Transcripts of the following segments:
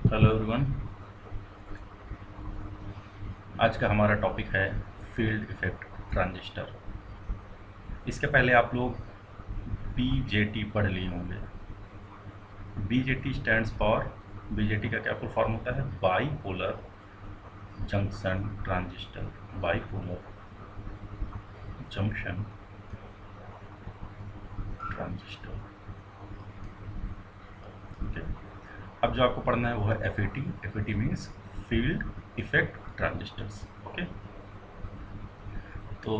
Hello everyone. आज का हमारा टॉपिक है फील्ड इफेक्ट ट्रांजिस्टर। इसके पहले आप लोग बीजेटी पढ़ लिए होंगे। बीजेटी स्टैंड्स फॉर, बीजेटी का क्या फुल फॉर्म होता है? Bipolar junction transistor. Bipolar junction transistor. Okay, अब जो आपको पढ़ना है वो है FET. FET means field effect transistors. Okay, तो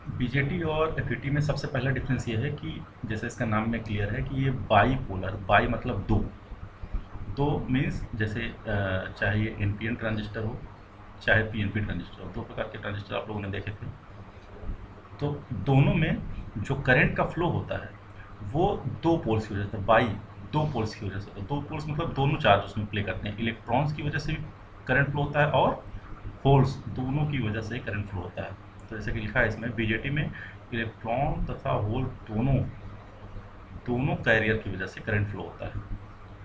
बीजेटी और एफईटी में सबसे पहला डिफरेंस ये है कि जैसे इसका नाम में क्लियर है कि ये बाईपोलर, बाई मतलब दो। दो मीन्स जैसे चाहे ये एनपीएन ट्रांजिस्टर हो चाहे पीएनपी ट्रांजिस्टर हो, दो प्रकार के ट्रांजिस्टर आप लोगों ने देखे थे। तो दोनों में जो करंट का फ्लो होता है वो दो पोल्स की वजह से, बाई दो पोल्स की वजह से। तो दो पोल्स मतलब दोनों चार्ज उसमें प्ले करते हैं। इलेक्ट्रॉन्स की वजह से भी करंट फ्लो होता है और होल्स दोनों की वजह से करंट फ्लो होता है। तो जैसे कि लिखा है इसमें, बीजेटी में इलेक्ट्रॉन तथा होल दोनों दोनों कैरियर की वजह से करंट फ्लो होता है।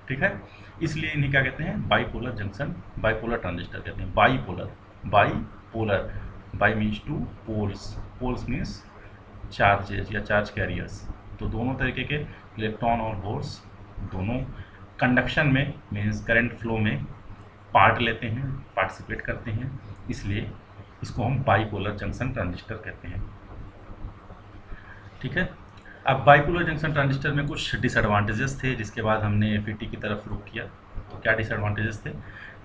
ठीक है, इसलिए इन्हें क्या कहते हैं? बाईपोलर जंक्शन, बाईपोलर ट्रांजिस्टर कहते हैं। Bipolar, bipolar, bi means two, poles, poles means charges या चार्ज कैरियर्स। तो दोनों तरीके के इलेक्ट्रॉन और होल्स दोनों कंडक्शन में मीन्स करंट फ्लो में पार्ट लेते हैं, पार्टिसिपेट करते हैं, इसलिए इसको हम बाईपोलर जंक्शन ट्रांजिस्टर कहते हैं। ठीक है, अब बाईपोलर जंक्शन ट्रांजिस्टर में कुछ डिसएडवांटेजेस थे, जिसके बाद हमने एफईटी की तरफ रुख किया। तो क्या डिसएडवांटेजेस थे?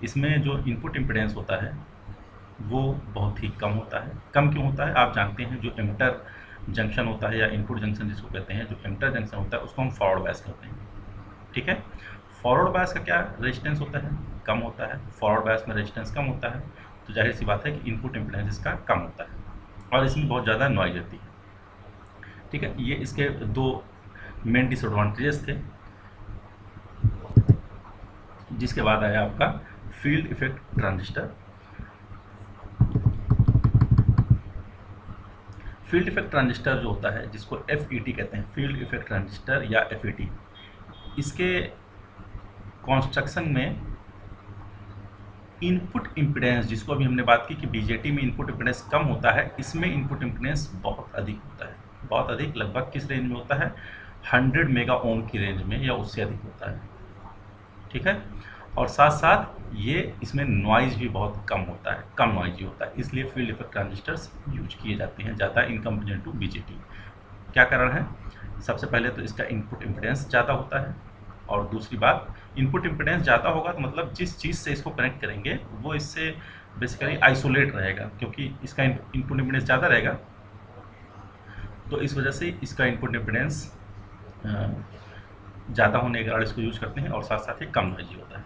इसमें जो इनपुट इम्पीडेंस होता है वो बहुत ही कम होता है। कम क्यों होता है? आप जानते हैं, जो एमिटर जंक्शन होता है या इनपुट जंक्शन जिसको कहते हैं, जो एमिटर जंक्शन होता है उसको हम फॉरवर्ड बायस कहते हैं। ठीक है, फॉरवर्ड बायस का क्या रेजिस्टेंस होता है? कम होता है। फॉरवर्ड बायस में रेजिस्टेंस कम होता है, तो जाहिर सी बात है कि इनपुट इम्पीडेंस इसका कम होता है और इसमें बहुत ज़्यादा नॉइज रहती है। ठीक है, ये इसके दो मेन डिसएडवांटेजेस थे। जिसके बाद आया आपका field effect transistor. Field effect transistor जो होता है, जिसको एफईटी कहते हैं, फील्ड इफेक्ट ट्रांजिस्टर या एफईटी, इसके कॉन्स्ट्रक्शन में इनपुट इम्पीडेंस, जिसको अभी हमने बात की कि बीजेटी में इनपुट इम्पीडेंस कम होता है, इसमें इनपुट इम्पीडेंस बहुत अधिक होता है। बहुत अधिक, लगभग किस रेंज में होता है? 100 मेगा ओम की रेंज में या उससे अधिक होता है। ठीक है, और साथ साथ ये इसमें नॉइज भी बहुत कम होता है, कम नॉइजी होता है, इसलिए फील्ड इफेक्ट ट्रांजिस्टर्स यूज किए जाते हैं ज़्यादा इन कंपेरिजन टू बीजेटी। क्या कारण है? सबसे पहले तो इसका इनपुट इम्पीडेंस ज़्यादा होता है, और दूसरी बात, इनपुट इम्पीडेंस ज़्यादा होगा तो मतलब जिस चीज़ से इसको कनेक्ट करेंगे वो इससे बेसिकली आइसोलेट रहेगा, क्योंकि इसका इनपुट इम्पीडेंस ज़्यादा रहेगा, तो इस वजह से इसका इनपुट इम्पीडेंस ज़्यादा होने के कारण इसको यूज करते हैं, और साथ साथ ही कम नॉइजी होता है।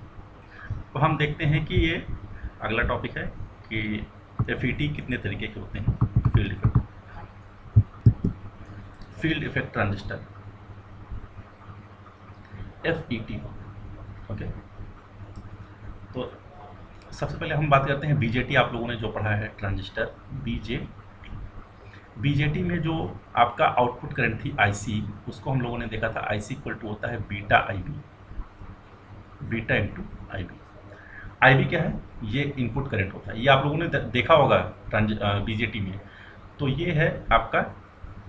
तो हम देखते हैं कि ये अगला टॉपिक है कि एफईटी कितने तरीके के होते हैं। Field effect transistor, FET. Okay, तो सबसे पहले हम बात करते हैं बीजेटी। आप लोगों ने जो पढ़ा है ट्रांजिस्टर बीजेटी, बीजेटी में जो आपका आउटपुट करंट थी आईसी, उसको हम लोगों ने देखा था आईसी इक्वल टू होता है beta IB, beta into IB. IB क्या है? ये इनपुट करंट होता है, ये आप लोगों ने देखा होगा बीजेटी में। तो ये है आपका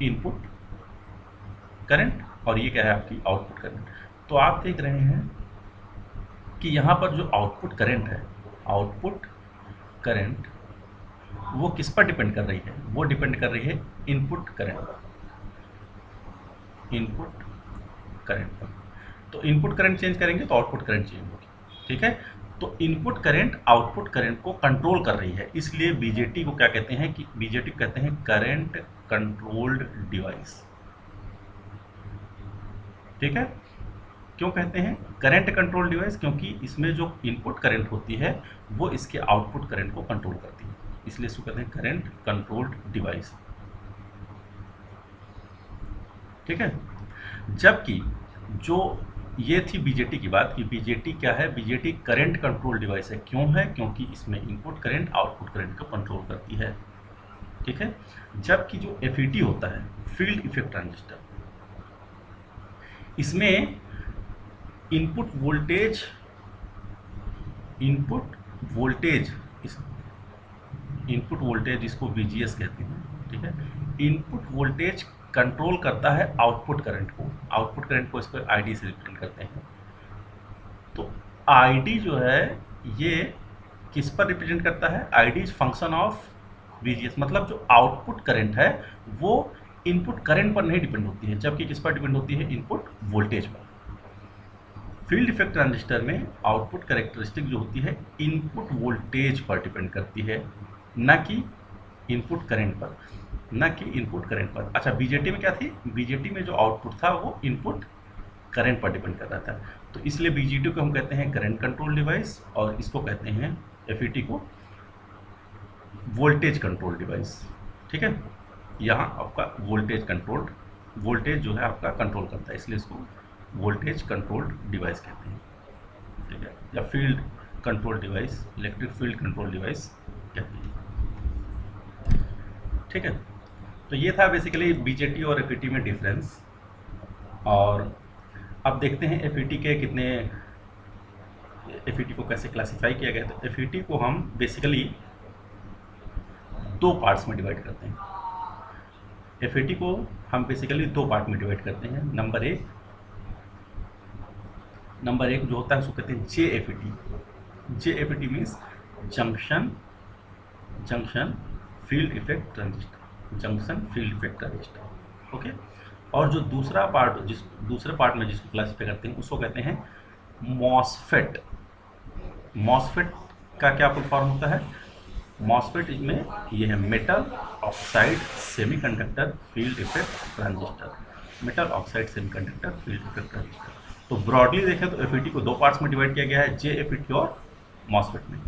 इनपुट करंट और ये क्या है? आपकी आउटपुट करंट। तो आप देख रहे हैं कि यहाँ पर जो आउटपुट करंट है, आउटपुट करंट वो किस पर डिपेंड कर रही है? वो डिपेंड कर रही है इनपुट करंट, इनपुट करंट पर। तो इनपुट करंट चेंज करेंगे तो आउटपुट करंट चेंज होगी। ठीक है, तो इनपुट करंट आउटपुट करंट को कंट्रोल कर रही है, इसलिए बीजेटी को क्या कहते हैं? कि बीजेटी कहते हैं करंट कंट्रोल्ड डिवाइस। ठीक है, क्यों कहते हैं करंट कंट्रोल डिवाइस? क्योंकि इसमें जो इनपुट करंट होती है वो इसके आउटपुट करंट को कंट्रोल करती है, इसलिए इसको कहते हैं करंट कंट्रोल्ड डिवाइस। ठीक है, जबकि जो ये थी बीजेटी की बात कि बीजेटी क्या है? बीजेटी करंट कंट्रोल डिवाइस है। क्यों है? क्योंकि इसमें इनपुट करंट आउटपुट करंट को कंट्रोल करती है। ठीक है, जबकि जो एफईटी होता है, फील्ड इफेक्ट ट्रांजिस्टर, इसमें इनपुट वोल्टेज इनपुट वोल्टेज, इस इनपुट वोल्टेज इसको VGS कहते हैं, ठीक है। इनपुट वोल्टेज कंट्रोल करता है आउटपुट करंट को, आउटपुट करंट को इसको ID से रिप्रेजेंट करते हैं। तो ID जो है ये किस पर रिप्रेजेंट करता है? ID is function of VGS, मतलब जो आउटपुट करंट है वो इनपुट करंट पर नहीं डिपेंड होती है, जबकि किस पर डिपेंड होती है? इनपुट वोल्टेज पर। फील्ड इफेक्ट ट्रांजिस्टर में आउटपुट कैरेक्टरिस्टिक जो होती है इनपुट वोल्टेज पर डिपेंड करती है, न कि इनपुट करंट पर, न कि इनपुट करंट पर। अच्छा, बीजेटी में क्या थी? बीजेटी में जो आउटपुट था वो इनपुट करंट पर डिपेंड कर रहा था, तो इसलिए बीजेटी को हम कहते हैं करंट कंट्रोल डिवाइस, और इसको कहते हैं एफईटी को वोल्टेज कंट्रोल डिवाइस, ठीक है। यहाँ आपका वोल्टेज कंट्रोल्ड, वोल्टेज जो है आपका कंट्रोल करता है, इसलिए इसको वोल्टेज कंट्रोल्ड डिवाइस कहते हैं, ठीक है, या field control device, electric field control device कहते हैं, ठीक है। तो ये था बेसिकली बीजेटी और एफईटी में डिफरेंस। और अब देखते हैं एफईटी के कितने, एफईटी को कैसे क्लासिफाई किया गया। तो एफईटी को हम बेसिकली दो पार्ट्स में डिवाइड करते हैं। एफईटी को हम बेसिकली दो पार्ट में डिवाइड करते हैं। नंबर एक जो होता है उसको कहते हैं JFET। JFET means junction field effect transistor, junction field effect transistor, okay. और जो दूसरे पार्ट में जिसको क्लासिफाई करते हैं उसको कहते हैं मॉसफेट। मॉसफेट का क्या फुल फॉर्म होता है? मॉसफेट में ये है metal oxide semiconductor field effect transistor, metal oxide semiconductor field effect transistor. तो ब्रॉडली देखें तो एफईटी को दो पार्ट्स में डिवाइड किया गया है, JFET और मॉसफेट में।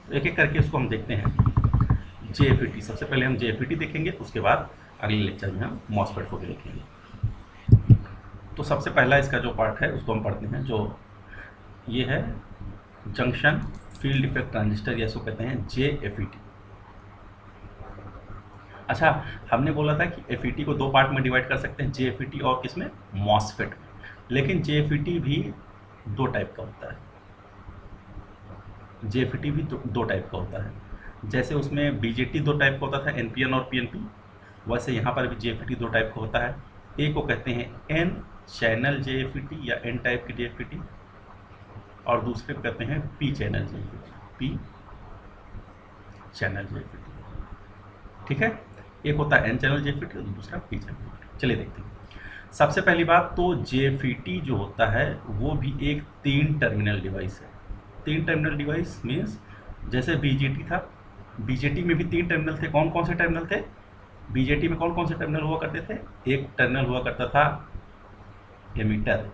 एक एक करके इसको हम देखते हैं। JFET, सबसे पहले हम JFET देखेंगे, उसके बाद अगले लेक्चर में हम मॉसफेट को भी देखेंगे। तो सबसे पहला इसका जो पार्ट है उसको हम पढ़ते हैं, जो ये है जंक्शन फील्ड इफेक्ट ट्रांजिस्टर, या इसको कहते हैं JFET। अच्छा, हमने बोला था कि एफईटी को दो पार्ट में डिवाइड कर सकते हैं, JFET और किसमें? मॉसफेट में। लेकिन JFET भी दो टाइप का होता है, JFET भी दो टाइप का होता है। जैसे उसमें BJT दो टाइप का होता था, NPN और PNP, वैसे यहाँ पर भी JFET दो टाइप का होता है। एक को कहते हैं N चैनल JFET या N टाइप की JFET, और दूसरे को कहते हैं P channel JFET, P channel JFET, ठीक है। एक होता है N चैनल JFET और दूसरा P चैनल JFET। चलिए देखते हैं। सबसे पहली बात तो JFET जो होता है वो भी एक 3 टर्मिनल डिवाइस है। 3 टर्मिनल डिवाइस मीन्स जैसे BJT था, BJT में भी 3 टर्मिनल थे। कौन कौन से टर्मिनल थे? BJT में कौन कौन से टर्मिनल हुआ करते थे? एक टर्मिनल हुआ करता था एमिटर,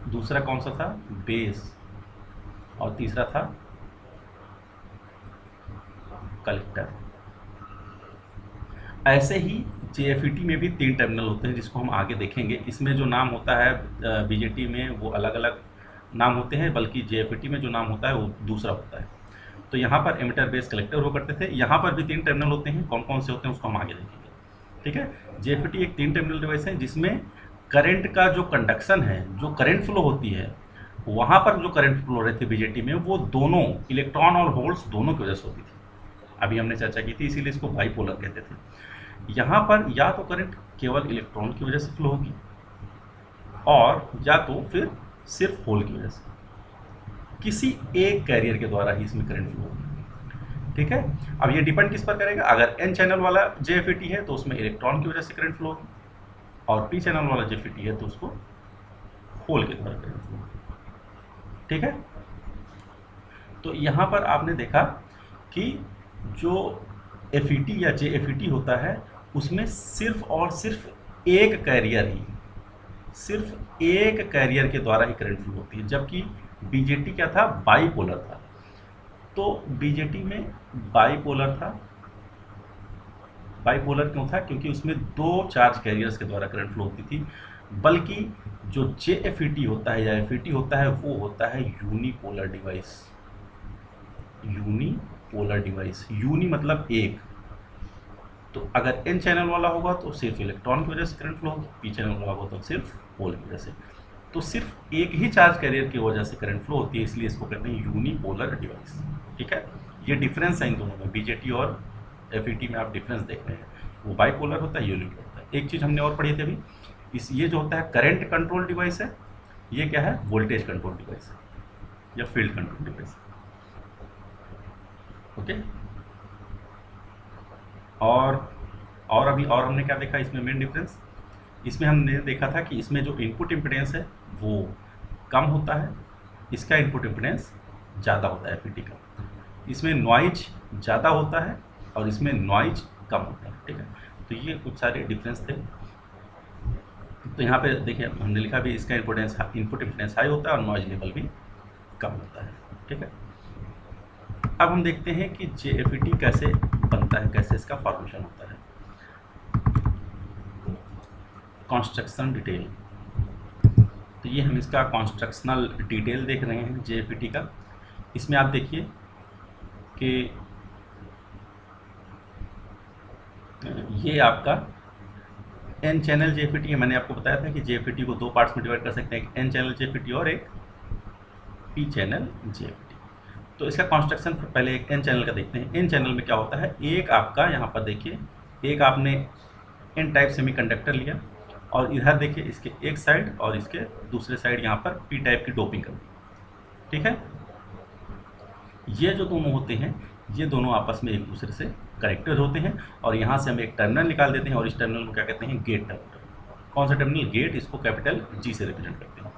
दूसरा कौन सा था? बेस, और तीसरा था कलेक्टर। ऐसे ही JFET में भी 3 टर्मिनल होते हैं, जिसको हम आगे देखेंगे। इसमें जो नाम होता है BJT में वो अलग अलग नाम होते हैं, बल्कि JFET में जो नाम होता है वो दूसरा होता है। तो यहाँ पर एमिटर बेस कलेक्टर हुआ करते थे। यहाँ पर भी 3 टर्मिनल होते हैं, कौन कौन से होते हैं उसको हम आगे देखेंगे, ठीक है। JFET एक 3 टर्मिनल डिवाइस है जिसमें करंट का जो कंडक्शन है, जो करंट फ्लो होती है, वहाँ पर जो करंट फ्लो रहे थे BJT में, वो दोनों इलेक्ट्रॉन और होल्स दोनों की वजह से होती थी। अभी हमने चर्चा की थी, इसीलिए इसको बाइपोलर कहते थे। यहाँ पर या तो करंट केवल इलेक्ट्रॉन की वजह से फ्लो होगी, और या तो फिर सिर्फ होल की वजह से, किसी एक कैरियर के द्वारा ही इसमें करंट फ्लो होगी, ठीक है। अब ये डिपेंड किस पर करेगा? अगर N चैनल वाला JFET है तो उसमें इलेक्ट्रॉन की वजह से करंट फ्लो होगी, और P चैनल वाला JFET है तो उसको होल के द्वारा करंट फ्लो होगी, ठीक है। तो यहाँ पर आपने देखा कि जो FET या JFET होता है उसमें सिर्फ और सिर्फ एक कैरियर ही, सिर्फ एक कैरियर के द्वारा ही करंट फ्लो होती है, जबकि BJT क्या था? बाईपोलर था। तो BJT में बाईपोलर था। बाईपोलर क्यों था? क्योंकि उसमें 2 चार्ज कैरियर्स के द्वारा करंट फ्लो होती थी। बल्कि जो JFET होता है या FET होता है वो होता है unipolar device. Unipolar device, uni मतलब एक, तो अगर एन चैनल वाला होगा तो सिर्फ इलेक्ट्रॉन की वजह से करंट फ्लो होगी, पी चैनल वाला होगा तो सिर्फ पोल की वजह से। तो सिर्फ एक ही चार्ज कैरियर की वजह से करंट फ्लो होती है, इसलिए इसको कहते हैं यूनिपोलर डिवाइस। ठीक है, ये डिफरेंस है इन दोनों में, बीजेटी और एफईटी में आप डिफरेंस देख रहे हैं, वो बाइपोलर होता है, यूनिपोलर होता है। एक चीज़ हमने और पढ़ी थी अभी, ये जो होता है करंट कंट्रोल डिवाइस है, ये क्या है, वोल्टेज कंट्रोल डिवाइस है या फील्ड कंट्रोल डिवाइस। ओके, और अभी और हमने क्या देखा इसमें मेन डिफरेंस, इसमें हमने देखा था कि इसमें जो इनपुट इम्पिडेंस है वो कम होता है, इसका इनपुट इम्पिडेंस ज़्यादा होता है एफईटी का। इसमें नॉइज ज़्यादा होता है और इसमें नॉइज कम होता है। ठीक है, तो ये कुछ सारे डिफरेंस थे। तो यहाँ पे देखिए हमने लिखा भी इसका इनपुट इम्पिडेंस हाई होता है और नॉइज लेवल भी कम होता है। ठीक है, अब हम देखते हैं कि जेएफईटी कैसे बनता है, कैसे इसका फॉर्मेशन होता है। कंस्ट्रक्शन डिटेल, तो ये हम इसका कॉन्स्ट्रक्शनल डिटेल देख रहे हैं जेएफईटी का। इसमें आप देखिए कि ये आपका एन चैनल जेएफईटी है। मैंने आपको बताया था कि जेएफईटी को दो पार्ट्स में डिवाइड कर सकते हैं, एक एन चैनल जेएफईटी और एक पी चैनल जेएफईटी। तो इसका कॉन्स्ट्रक्शन पहले एक एन चैनल का देखते हैं। एन चैनल में क्या होता है, एक आपका यहाँ पर देखिए, एक आपने एन टाइप सेमीकंडक्टर लिया और इधर देखिए इसके एक साइड और इसके दूसरे साइड यहाँ पर पी टाइप की डोपिंग कर दी। ठीक है, ये जो दोनों होते हैं ये दोनों आपस में एक दूसरे से कनेक्टेड होते हैं और यहाँ से हम एक टर्मिनल निकाल देते हैं और इस टर्मिनल को क्या कहते हैं, गेट टर्मिनल। कौन सा टर्मिनल, गेट, इसको कैपिटल जी से रिप्रेजेंट करते हैं।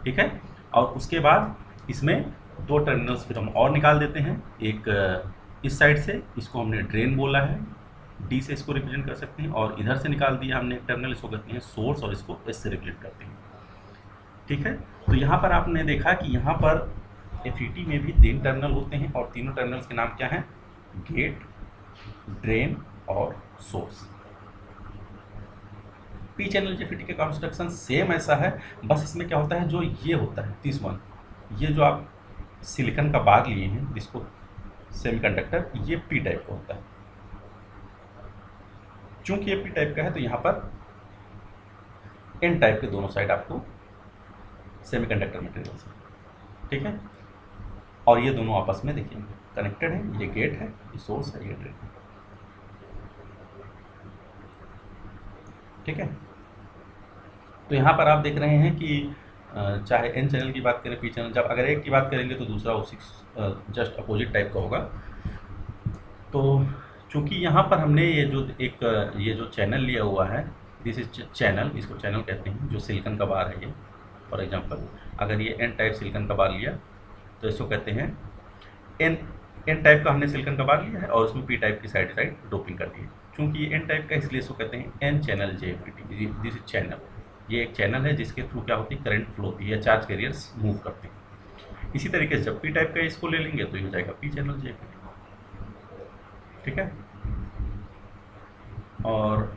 ठीक है, और उसके बाद इसमें दो टर्मिनल्स फिर हम और निकाल देते हैं, एक इस साइड से, इसको हमने ड्रेन बोला है, डी से इसको रिप्रेजेंट कर सकते हैं, और इधर से निकाल दिया हमने एक टर्मिनल, इसको कहते हैं सोर्स और इसको एस से रिप्रेजेंट करते हैं। ठीक है, तो यहाँ पर आपने देखा कि यहाँ पर एफईटी में भी 3 टर्मिनल होते हैं और तीनों टर्मिनल्स के नाम क्या हैं, गेट, ड्रेन और सोर्स। पी चैनल जेएफईटी का कंस्ट्रक्शन सेम ऐसा है, बस इसमें क्या होता है, जो ये होता है दिस वन, ये जो आप सिलिकॉन का बार लिए हैं जिसको सेमीकंडक्टर, ये पी टाइप का होता है। चूंकि ये पी टाइप का है तो यहाँ पर एन टाइप के दोनों साइड आपको सेमीकंडक्टर मटेरियल से। ठीक है, और ये दोनों आपस में देखिए कनेक्टेड है, ये गेट है, ये सोर्स है, ये ड्रेन है। ठीक है, तो यहाँ पर आप देख रहे हैं कि चाहे एन चैनल की बात करें, पी चैनल, जब अगर एक की बात करेंगे तो दूसरा उसी जस्ट अपोजिट टाइप का होगा। तो चूँकि यहाँ पर हमने ये जो चैनल लिया हुआ है, दिस इज चैनल, इसको चैनल कहते हैं, जो सिलिकॉन का बार है ये। फॉर एग्जांपल अगर ये एन टाइप सिलिकॉन का बार लिया तो इसको कहते हैं एन टाइप का हमने सिलिकॉन का बार लिया है और उसमें पी टाइप की साइड डोपिंग कर दी है। चूँकि ये एन टाइप का इसलिए इसको कहते हैं N channel JFET, this is channel. ये एक चैनल है जिसके थ्रू क्या होती है, करंट फ्लो होती है या चार्ज कैरियर्स मूव करते हैं। इसी तरीके से जब पी टाइप का इसको ले लेंगे तो ये हो जाएगा पी चैनल जेएफईटी। ठीक है, और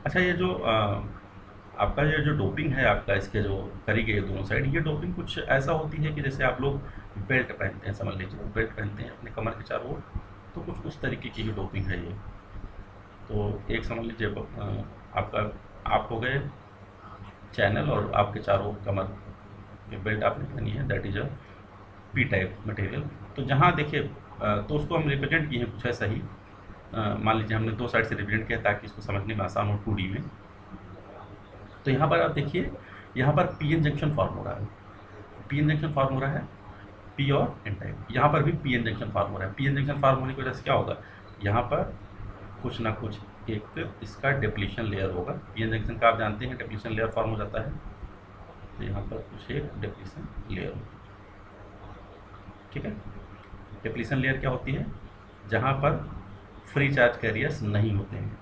अच्छा ये जो आपका ये जो डोपिंग है आपका, इसके जो करी गई दोनों साइड, ये डोपिंग कुछ ऐसा होती है कि जैसे आप लोग बेल्ट पहनते हैं, समझ लीजिए बेल्ट पहनते हैं अपने कमर के चारों ओर, तो कुछ उस तरीके की ही डोपिंग है ये। तो एक समझ लीजिए आपका आप हो गए चैनल और आपके चारों कमर के बेल्ट आपने पहनी है, that is a P type material. तो जहाँ देखिए तो उसको हम रिप्रेजेंट किए हैं कुछ ऐसा ही, मान लीजिए हमने दो साइड से रिप्रेजेंट किया ताकि इसको समझने में आसान हो 2D में। तो यहाँ पर आप देखिए, यहाँ पर पी एन जंक्शन फॉर्म हो रहा है, पी एन जंक्शन फॉर्म हो रहा है, पी और एन टाइप। यहाँ पर भी पी एन जंक्शन फॉर्म हो रहा है। पी एन जंक्शन फॉर्म होने की वजह से क्या होगा, यहाँ पर कुछ ना कुछ एक इसका डिप्लीशन लेयर होगा। पी एन जंक्शन का आप जानते हैं डिप्लीशन लेयर फॉर्म हो जाता है, तो यहाँ पर कुछ एक डिप्लीशन लेयर होगा। ठीक है, डिप्लीशन लेयर क्या होती है, जहाँ पर फ्री चार्ज कैरियर्स नहीं होते हैं,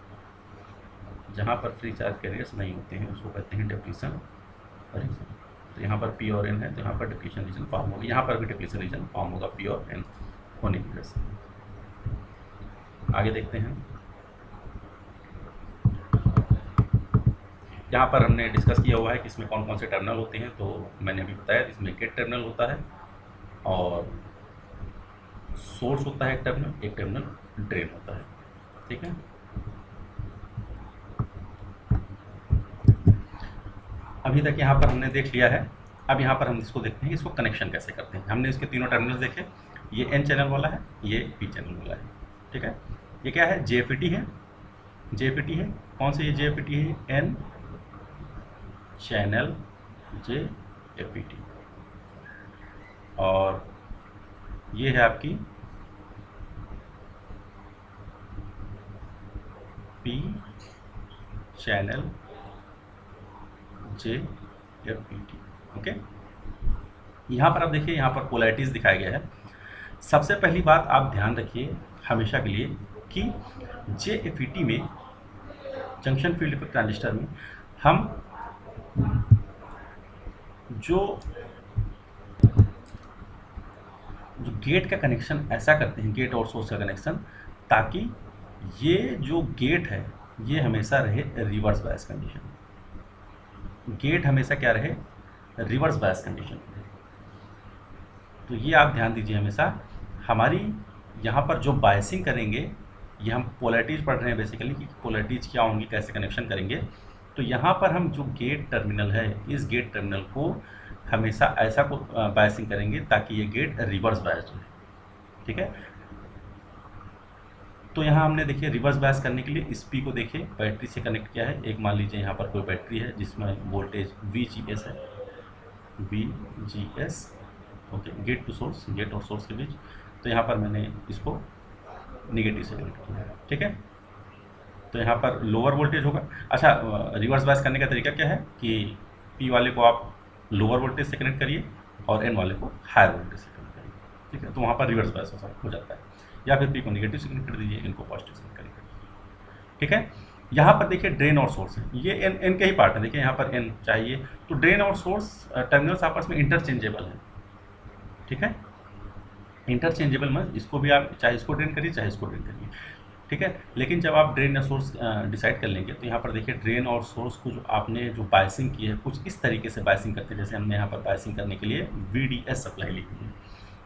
जहाँ पर फ्री चार्ज कैरियर्स नहीं होते हैं उसको कहते हैं डिप्लीशन रीजन। तो यहाँ पर पी और एन है तो यहाँ पर डिप्लीशन रीजन फॉर्म होगा, यहाँ पर भी डिप्लीशन रीजन फॉर्म होगा पी और एन होने की वजह से। आगे देखते हैं, यहाँ पर हमने डिस्कस किया हुआ है कि इसमें कौन कौन से टर्मिनल होते हैं। तो मैंने अभी बताया इसमें गेट टर्मिनल होता है और सोर्स होता है एक टर्मिनल ड्रेन होता है। ठीक है, अभी तक यहाँ पर हमने देख लिया है। अब यहाँ पर हम इसको देखते हैं कि इसको कनेक्शन कैसे करते हैं। हमने इसके तीनों टर्मिनल्स देखे, ये एन चैनल वाला है, ये पी चैनल वाला है। ठीक है, ये क्या है, जेएफईटी है, जेएफईटी है। कौन सी ये जेएफईटी है, एन चैनल जेएफईटी। और ये है आपकी पी चैनल जेएफईटी। ओके, यहाँ पर आप देखिए, यहाँ पर पोलैरिटीज़ दिखाया गया है। सबसे पहली बात आप ध्यान रखिए हमेशा के लिए कि जेएफईटी में, जंक्शन फील्ड इफेक्ट ट्रांजिस्टर में, हम जो गेट का कनेक्शन ऐसा करते हैं, गेट और सोर्स का कनेक्शन, ताकि ये जो गेट है ये हमेशा रहे रिवर्स बायस कंडीशन। गेट हमेशा क्या रहे, रिवर्स बायस कंडीशन। तो ये आप ध्यान दीजिए हमेशा। हमारी यहाँ पर जो बायसिंग करेंगे, ये हम पोलैरिटीज़ पढ़ रहे हैं बेसिकली कि पोलैरिटीज़ क्या होंगी, कैसे कनेक्शन करेंगे। तो यहाँ पर हम जो गेट टर्मिनल है, इस गेट टर्मिनल को हमेशा ऐसा को बायसिंग करेंगे ताकि ये गेट रिवर्स बायस्ड हो। ठीक है, तो यहाँ हमने देखिए रिवर्स बायस करने के लिए इस पी को देखिए बैटरी से कनेक्ट किया है। एक मान लीजिए यहाँ पर कोई बैटरी है जिसमें वोल्टेज VGS है, VGS। Okay, gate to source, gate और सोर्स के बीच। तो यहाँ पर मैंने इसको निगेटिव से कनेक्ट किया है। ठीक है, तो यहाँ पर लोअर वोल्टेज होगा। अच्छा, रिवर्स बायस करने का तरीका क्या है कि पी वाले को आप लोअर वोल्टेज से कनेक्ट करिए और एन वाले को हायर वोल्टेज से कनेक्ट करिए। ठीक है, तो वहाँ पर रिवर्स बायस हो जाता है। या फिर पी को निगेटिव से कनेक्ट कर दीजिए, इनको पॉजिटिव से कनेक्ट करिए। ठीक है, यहाँ पर देखिए ड्रेन और सोर्स है, ये एन के ही पार्ट है। देखिए यहाँ पर एन चाहिए, तो ड्रेन और सोर्स टर्मिनल्स आपस में इंटरचेंजेबल है। ठीक है, इंटरचेंजेबल में इसको भी आप चाहे इसको ड्रेन करिए चाहे इसको ड्रेन करिए। ठीक है, लेकिन जब आप ड्रेन या सोर्स डिसाइड कर लेंगे तो यहाँ पर देखिए ड्रेन और सोर्स को जो आपने जो बायसिंग की है, कुछ इस तरीके से बायसिंग करते हैं। जैसे हमने यहाँ पर बायसिंग करने के लिए VDS सप्लाई लिखी है,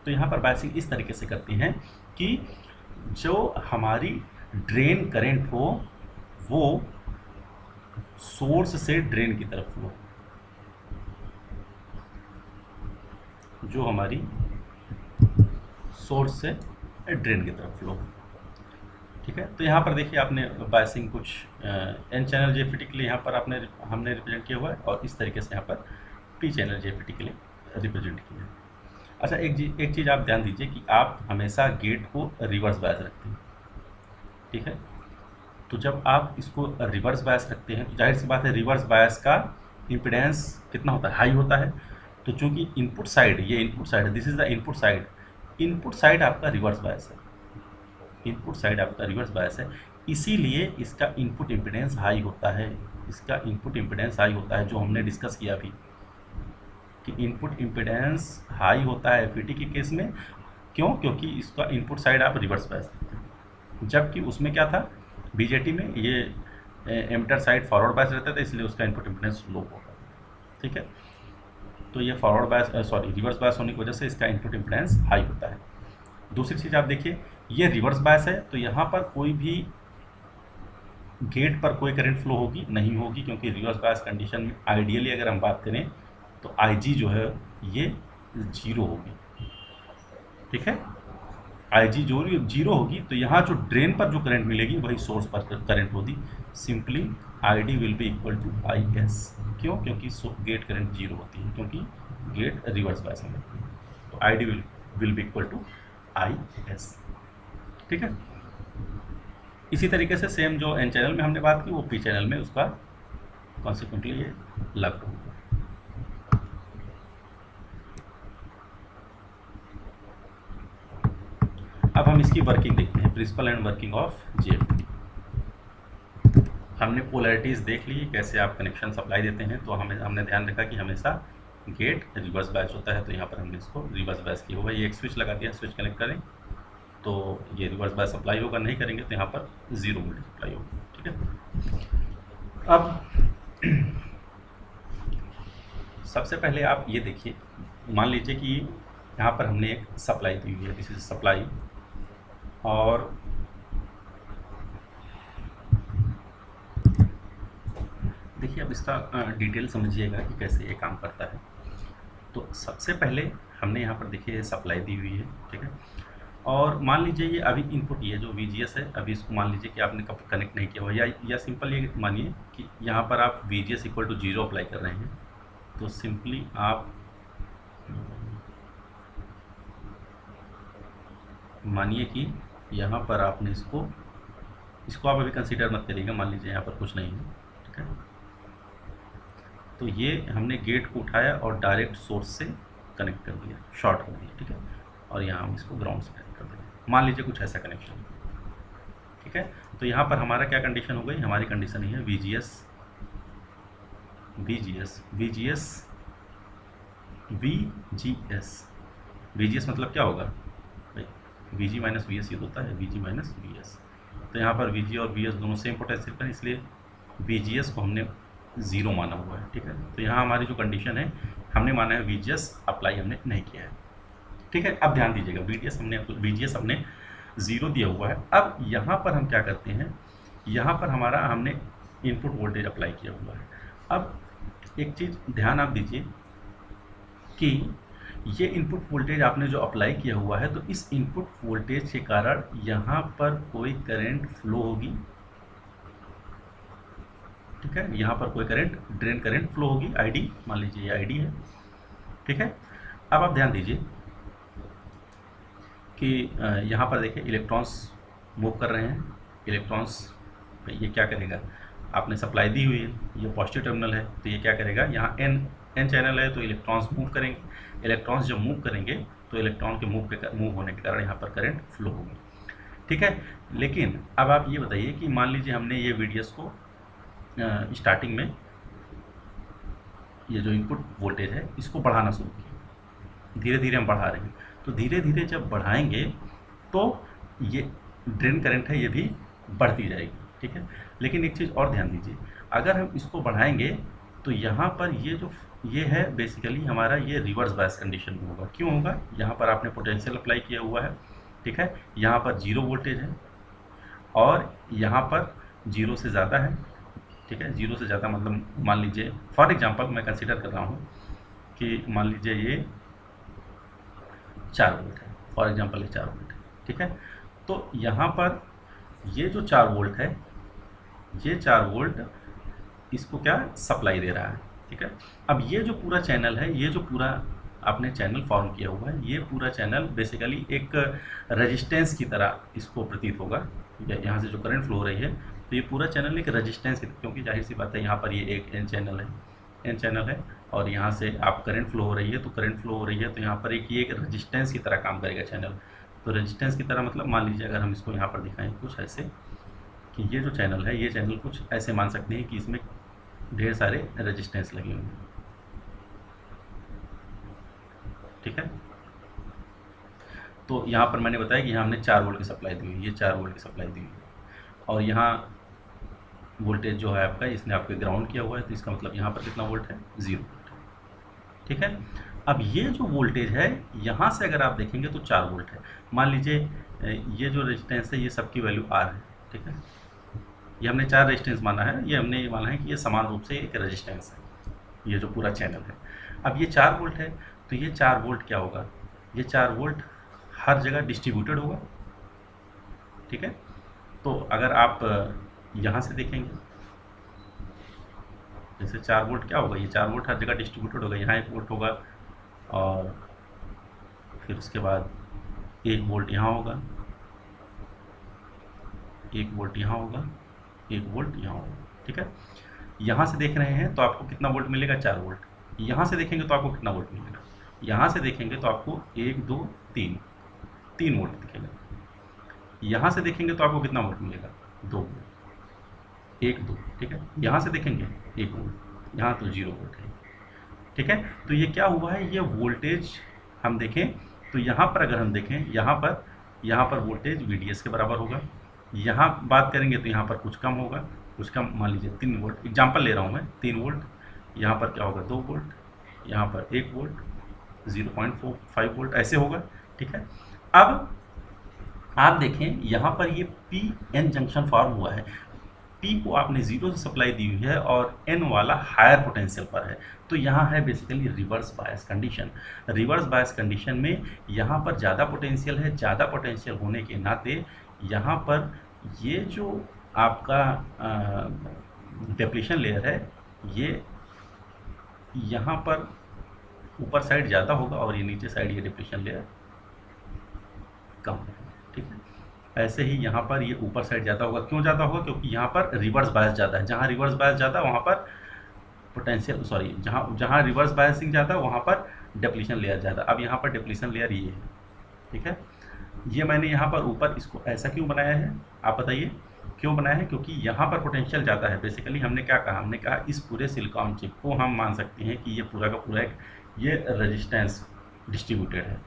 तो यहाँ पर बायसिंग इस तरीके से करती हैं कि जो हमारी ड्रेन करंट हो वो सोर्स से ड्रेन की तरफ फ्लो, जो हमारी सोर्स से ड्रेन की तरफ फ्लो। ठीक है, तो यहाँ पर देखिए आपने बायसिंग कुछ एन चैनल जेएफईटी के लिए यहाँ पर हमने रिप्रेजेंट किया हुआ है, और इस तरीके से यहाँ पर पी चैनल जेएफईटी के लिए रिप्रेजेंट किया है। अच्छा, एक चीज़ आप ध्यान दीजिए कि आप हमेशा गेट को रिवर्स बायस रखते हैं। ठीक है, तो जब आप इसको रिवर्स बायस रखते हैं तो जाहिर सी बात है रिवर्स बायस का इम्पीडेंस कितना होता है, हाई होता है। तो चूँकि इनपुट साइड, ये इनपुट साइड है, this is the input side, input side आपका रिवर्स बायस है, इनपुट साइड आपका रिवर्स बायस है, इसीलिए इसका इनपुट इम्पीडेंस हाई होता है। इसका इनपुट इम्पीडेंस हाई होता है, जो हमने डिस्कस किया अभी कि इनपुट इम्पीडेंस हाई होता है एफईटी के केस में। क्यों? क्योंकि इसका इनपुट साइड आप रिवर्स बायस करते हैं, जबकि उसमें क्या था, बीजेटी में ये एमिटर साइड फॉरवर्ड बायस रहता था, इसलिए उसका इनपुट इम्पीडेंस लो होगा। ठीक है, तो ये फॉरवर्ड बायस रिवर्स बायस होने की वजह से इसका इनपुट इम्पीडेंस हाई होता है। दूसरी चीज़ आप देखिए, ये रिवर्स बायस है तो यहाँ पर कोई भी गेट पर कोई करंट फ्लो होगी नहीं होगी, क्योंकि रिवर्स बायस कंडीशन में आइडियली अगर हम बात करें तो IG जो है ये 0 होगी। ठीक है, IG जो 0 होगी, तो यहाँ जो ड्रेन पर जो करंट मिलेगी वही सोर्स पर करंट होगी। Simply ID will be equal to IS। क्यों? क्योंकि गेट करंट 0 होती है, क्योंकि गेट रिवर्स बायस में, तो ID will be equal to IS। ठीक है, इसी तरीके से सेम जो एन चैनल में हमने बात की वो पी चैनल में उसका कॉन्सिक्वेंटली ये लागू होगा। अब हम इसकी वर्किंग देखते हैं, प्रिंसिपल एंड वर्किंग ऑफ जेएफईटी। हमने पोलैरिटीज़ देख ली, कैसे आप कनेक्शन सप्लाई देते हैं। तो हमने ध्यान रखा कि हमेशा गेट रिवर्स बायस होता है, तो यहाँ पर हमने इसको रिवर्स बायस किया हुआ है। ये एक स्विच लगा दिया, स्विच कनेक्ट करें तो ये रिवर्स बायस सप्लाई होगा, नहीं करेंगे तो यहाँ पर 0 वोल्टेज सप्लाई होगा। ठीक है, अब सबसे पहले आप ये देखिए, मान लीजिए कि यहाँ पर हमने एक सप्लाई दी हुई है, दिस इज सप्लाई, और देखिए अब इसका डिटेल समझिएगा कि कैसे ये काम करता है। तो सबसे पहले हमने यहाँ पर देखिए सप्लाई दी हुई है, ठीक है। और मान लीजिए ये अभी इनपुट ये जो VGS है, अभी इसको मान लीजिए कि आपने कब कनेक्ट नहीं किया हुआ, या सिंपल ये मानिए कि यहाँ पर आप VGS इक्वल टू 0 अप्लाई कर रहे हैं। तो सिंपली आप मानिए कि यहाँ पर आपने इसको आप अभी कंसीडर मत करिएगा, मान लीजिए यहाँ पर कुछ नहीं है, ठीक है। तो ये हमने गेट को उठाया और डायरेक्ट सोर्स से कनेक्ट कर दिया, शॉर्ट कर दिया, ठीक है। और यहाँ हम इसको ग्राउंड से कनेक्ट कर देंगे, मान लीजिए कुछ ऐसा कनेक्शन, ठीक है। तो यहाँ पर हमारा क्या कंडीशन हो गई, हमारी कंडीशन ये है VGS मतलब क्या होगा भाई, VG माइनस VS ये होता है, VG माइनस VS। तो यहाँ पर VG और VS दोनों सेम पोटेंशियल पर, इसलिए VGS को हमने 0 माना हुआ है, ठीक है। तो यहाँ हमारी जो कंडीशन है, हमने माना है VGS अप्लाई हमने नहीं किया है, ठीक है। अब ध्यान दीजिएगा, VGS हमने 0 दिया हुआ है। अब यहाँ पर हम क्या करते हैं, यहाँ पर हमारा हमने इनपुट वोल्टेज अप्लाई किया हुआ है। अब एक चीज़ ध्यान आप दीजिए कि ये इनपुट वोल्टेज आपने जो अप्लाई किया हुआ है, तो इस इनपुट वोल्टेज के कारण यहाँ पर कोई करंट फ्लो होगी, ठीक है। यहाँ पर कोई करंट, ड्रेन करंट फ्लो होगी, ID मान लीजिए ये ID है, ठीक है। अब आप ध्यान दीजिए कि यहाँ पर देखिए इलेक्ट्रॉन्स मूव कर रहे हैं। इलेक्ट्रॉन्स ये क्या करेगा, आपने सप्लाई दी हुई है, ये पॉजिटिव टर्मिनल है, तो ये क्या करेगा, यहाँ n चैनल है तो इलेक्ट्रॉन्स मूव करेंगे। इलेक्ट्रॉन्स जब मूव करेंगे तो इलेक्ट्रॉन के मूव होने के कारण यहाँ पर करंट फ्लो होगी, ठीक है। लेकिन अब आप ये बताइए कि मान लीजिए हमने ये VDS को स्टार्टिंग में ये जो इनपुट वोल्टेज है इसको बढ़ाना शुरू किया, धीरे धीरे हम बढ़ा रहे हैं। तो धीरे धीरे जब बढ़ाएंगे तो ये ड्रेन करंट है ये भी बढ़ती जाएगी, ठीक है। लेकिन एक चीज़ और ध्यान दीजिए, अगर हम इसको बढ़ाएंगे तो यहाँ पर ये है बेसिकली हमारा ये रिवर्स बायस कंडीशन में होगा। क्यों होगा, यहाँ पर आपने पोटेंशियल अप्लाई किया हुआ है, ठीक है। यहाँ पर 0 वोल्टेज है और यहाँ पर 0 से ज़्यादा है, ठीक है। 0 से ज़्यादा मतलब मान लीजिए फॉर एग्जांपल मैं कंसीडर कर रहा हूँ कि मान लीजिए ये 4 वोल्ट है, फॉर एग्जांपल ये 4 वोल्ट है, ठीक है। तो यहाँ पर ये जो 4 वोल्ट है, ये 4 वोल्ट इसको क्या सप्लाई दे रहा है, ठीक है। अब ये जो पूरा चैनल है, ये जो पूरा आपने चैनल फॉर्म किया हुआ है, ये पूरा चैनल बेसिकली एक रेजिस्टेंस की तरह इसको प्रतीत होगा। यहाँ से जो करंट फ्लो हो रही है, तो ये पूरा चैनल एक रेजिस्टेंस की, क्योंकि जाहिर सी बात है यहाँ पर ये एक N चैनल है और यहाँ से आप करंट फ्लो हो रही है, तो यहाँ पर ये एक रेजिस्टेंस की तरह काम करेगा चैनल। तो रेजिस्टेंस की तरह मतलब मान लीजिए अगर हम इसको यहाँ पर दिखाएं कुछ ऐसे कि ये जो चैनल है, ये चैनल कुछ ऐसे मान सकते हैं कि इसमें ढेर सारे रेजिस्टेंस लगे हुए हैं, ठीक है। तो यहाँ पर मैंने बताया कि यहाँ हमने 4 वोल्ट की सप्लाई दी हुई है, ये 4 वोल्ट की सप्लाई दी हुई है और यहाँ वोल्टेज जो है आपका इसने आपके ग्राउंड किया हुआ है, तो इसका मतलब यहाँ पर कितना वोल्ट है, 0 वोल्ट है, ठीक है। अब ये जो वोल्टेज है यहाँ से अगर आप देखेंगे तो 4 वोल्ट है। मान लीजिए ये जो रेजिस्टेंस है ये सबकी वैल्यू R है, ठीक है। ये हमने 4 रेजिस्टेंस माना है, ये हमने ये माना है कि ये समान रूप से एक रेजिस्टेंस है, ये जो पूरा चैनल है। अब ये 4 वोल्ट है, तो ये 4 वोल्ट क्या होगा, ये 4 वोल्ट हर जगह डिस्ट्रीब्यूटेड होगा, ठीक है। तो अगर आप यहाँ से देखेंगे, जैसे 4 वोल्ट क्या होगा, ये 4 वोल्ट हर जगह डिस्ट्रीब्यूटेड होगा। यहाँ 1 वोल्ट होगा और फिर उसके बाद 1 वोल्ट यहाँ होगा, 1 वोल्ट यहाँ होगा, 1 वोल्ट यहाँ होगा, ठीक है। यहाँ से देख रहे हैं तो आपको कितना वोल्ट मिलेगा, 4 वोल्ट। यहाँ से देखेंगे तो आपको कितना वोल्ट मिलेगा, यहाँ से देखेंगे तो आपको 1 2 3 वोल्ट दिखेगा। यहाँ से देखेंगे तो आपको कितना वोल्ट मिलेगा, 2 वोल्ट, 1 2, ठीक है। यहाँ से देखेंगे 1 वोल्ट, यहाँ तो 0 वोल्ट है, ठीक है। तो ये क्या हुआ है, ये वोल्टेज हम देखें तो यहाँ पर अगर हम देखें, यहाँ पर वोल्टेज VDS के बराबर होगा। यहाँ बात करेंगे तो यहाँ पर कुछ कम होगा, कुछ कम, मान लीजिए 3 वोल्ट, एग्जाम्पल ले रहा हूँ मैं, 3 वोल्ट। यहाँ पर क्या होगा, 2 वोल्ट, यहाँ पर 1 वोल्ट, 0.45 वोल्ट ऐसे होगा, ठीक है। अब आप देखें यहाँ पर ये PN जंक्शन फॉर्म हुआ है। P को आपने 0 से सप्लाई दी हुई है और N वाला हायर पोटेंशियल पर है, तो यहाँ है basically reverse bias condition. Reverse bias condition में यहाँ पर ज़्यादा पोटेंशियल है, ज़्यादा पोटेंशियल होने के नाते यहाँ पर ये जो आपका डिप्लीशन लेयर है ये यहाँ पर ऊपर साइड ज़्यादा होगा और ये नीचे साइड ये डिप्लीशन लेयर कम है, ठीक है। ऐसे ही यहाँ पर ये ऊपर साइड ज़्यादा होगा, क्यों ज़्यादा होगा? क्योंकि यहाँ पर रिवर्स बायस ज़्यादा है, जहाँ रिवर्स बायस ज़्यादा वहाँ पर पोटेंशियल जहाँ रिवर्स बायसिंग ज़्यादा वहाँ पर डिप्लीशन लेयर ज़्यादा। अब यहाँ पर डिप्लीशन लेयर ये है, ठीक है। ये मैंने यहाँ पर ऊपर इसको ऐसा क्यों बनाया है, आप बताइए क्यों बनाया है? क्योंकि यहाँ पर पोटेंशियल ज़्यादा है। बेसिकली हमने क्या कहा, हमने कहा इस पूरे सिलिकॉन चिप को हम मान सकते हैं कि ये पूरा का पूरा एक ये रेजिस्टेंस डिस्ट्रीब्यूटेड है,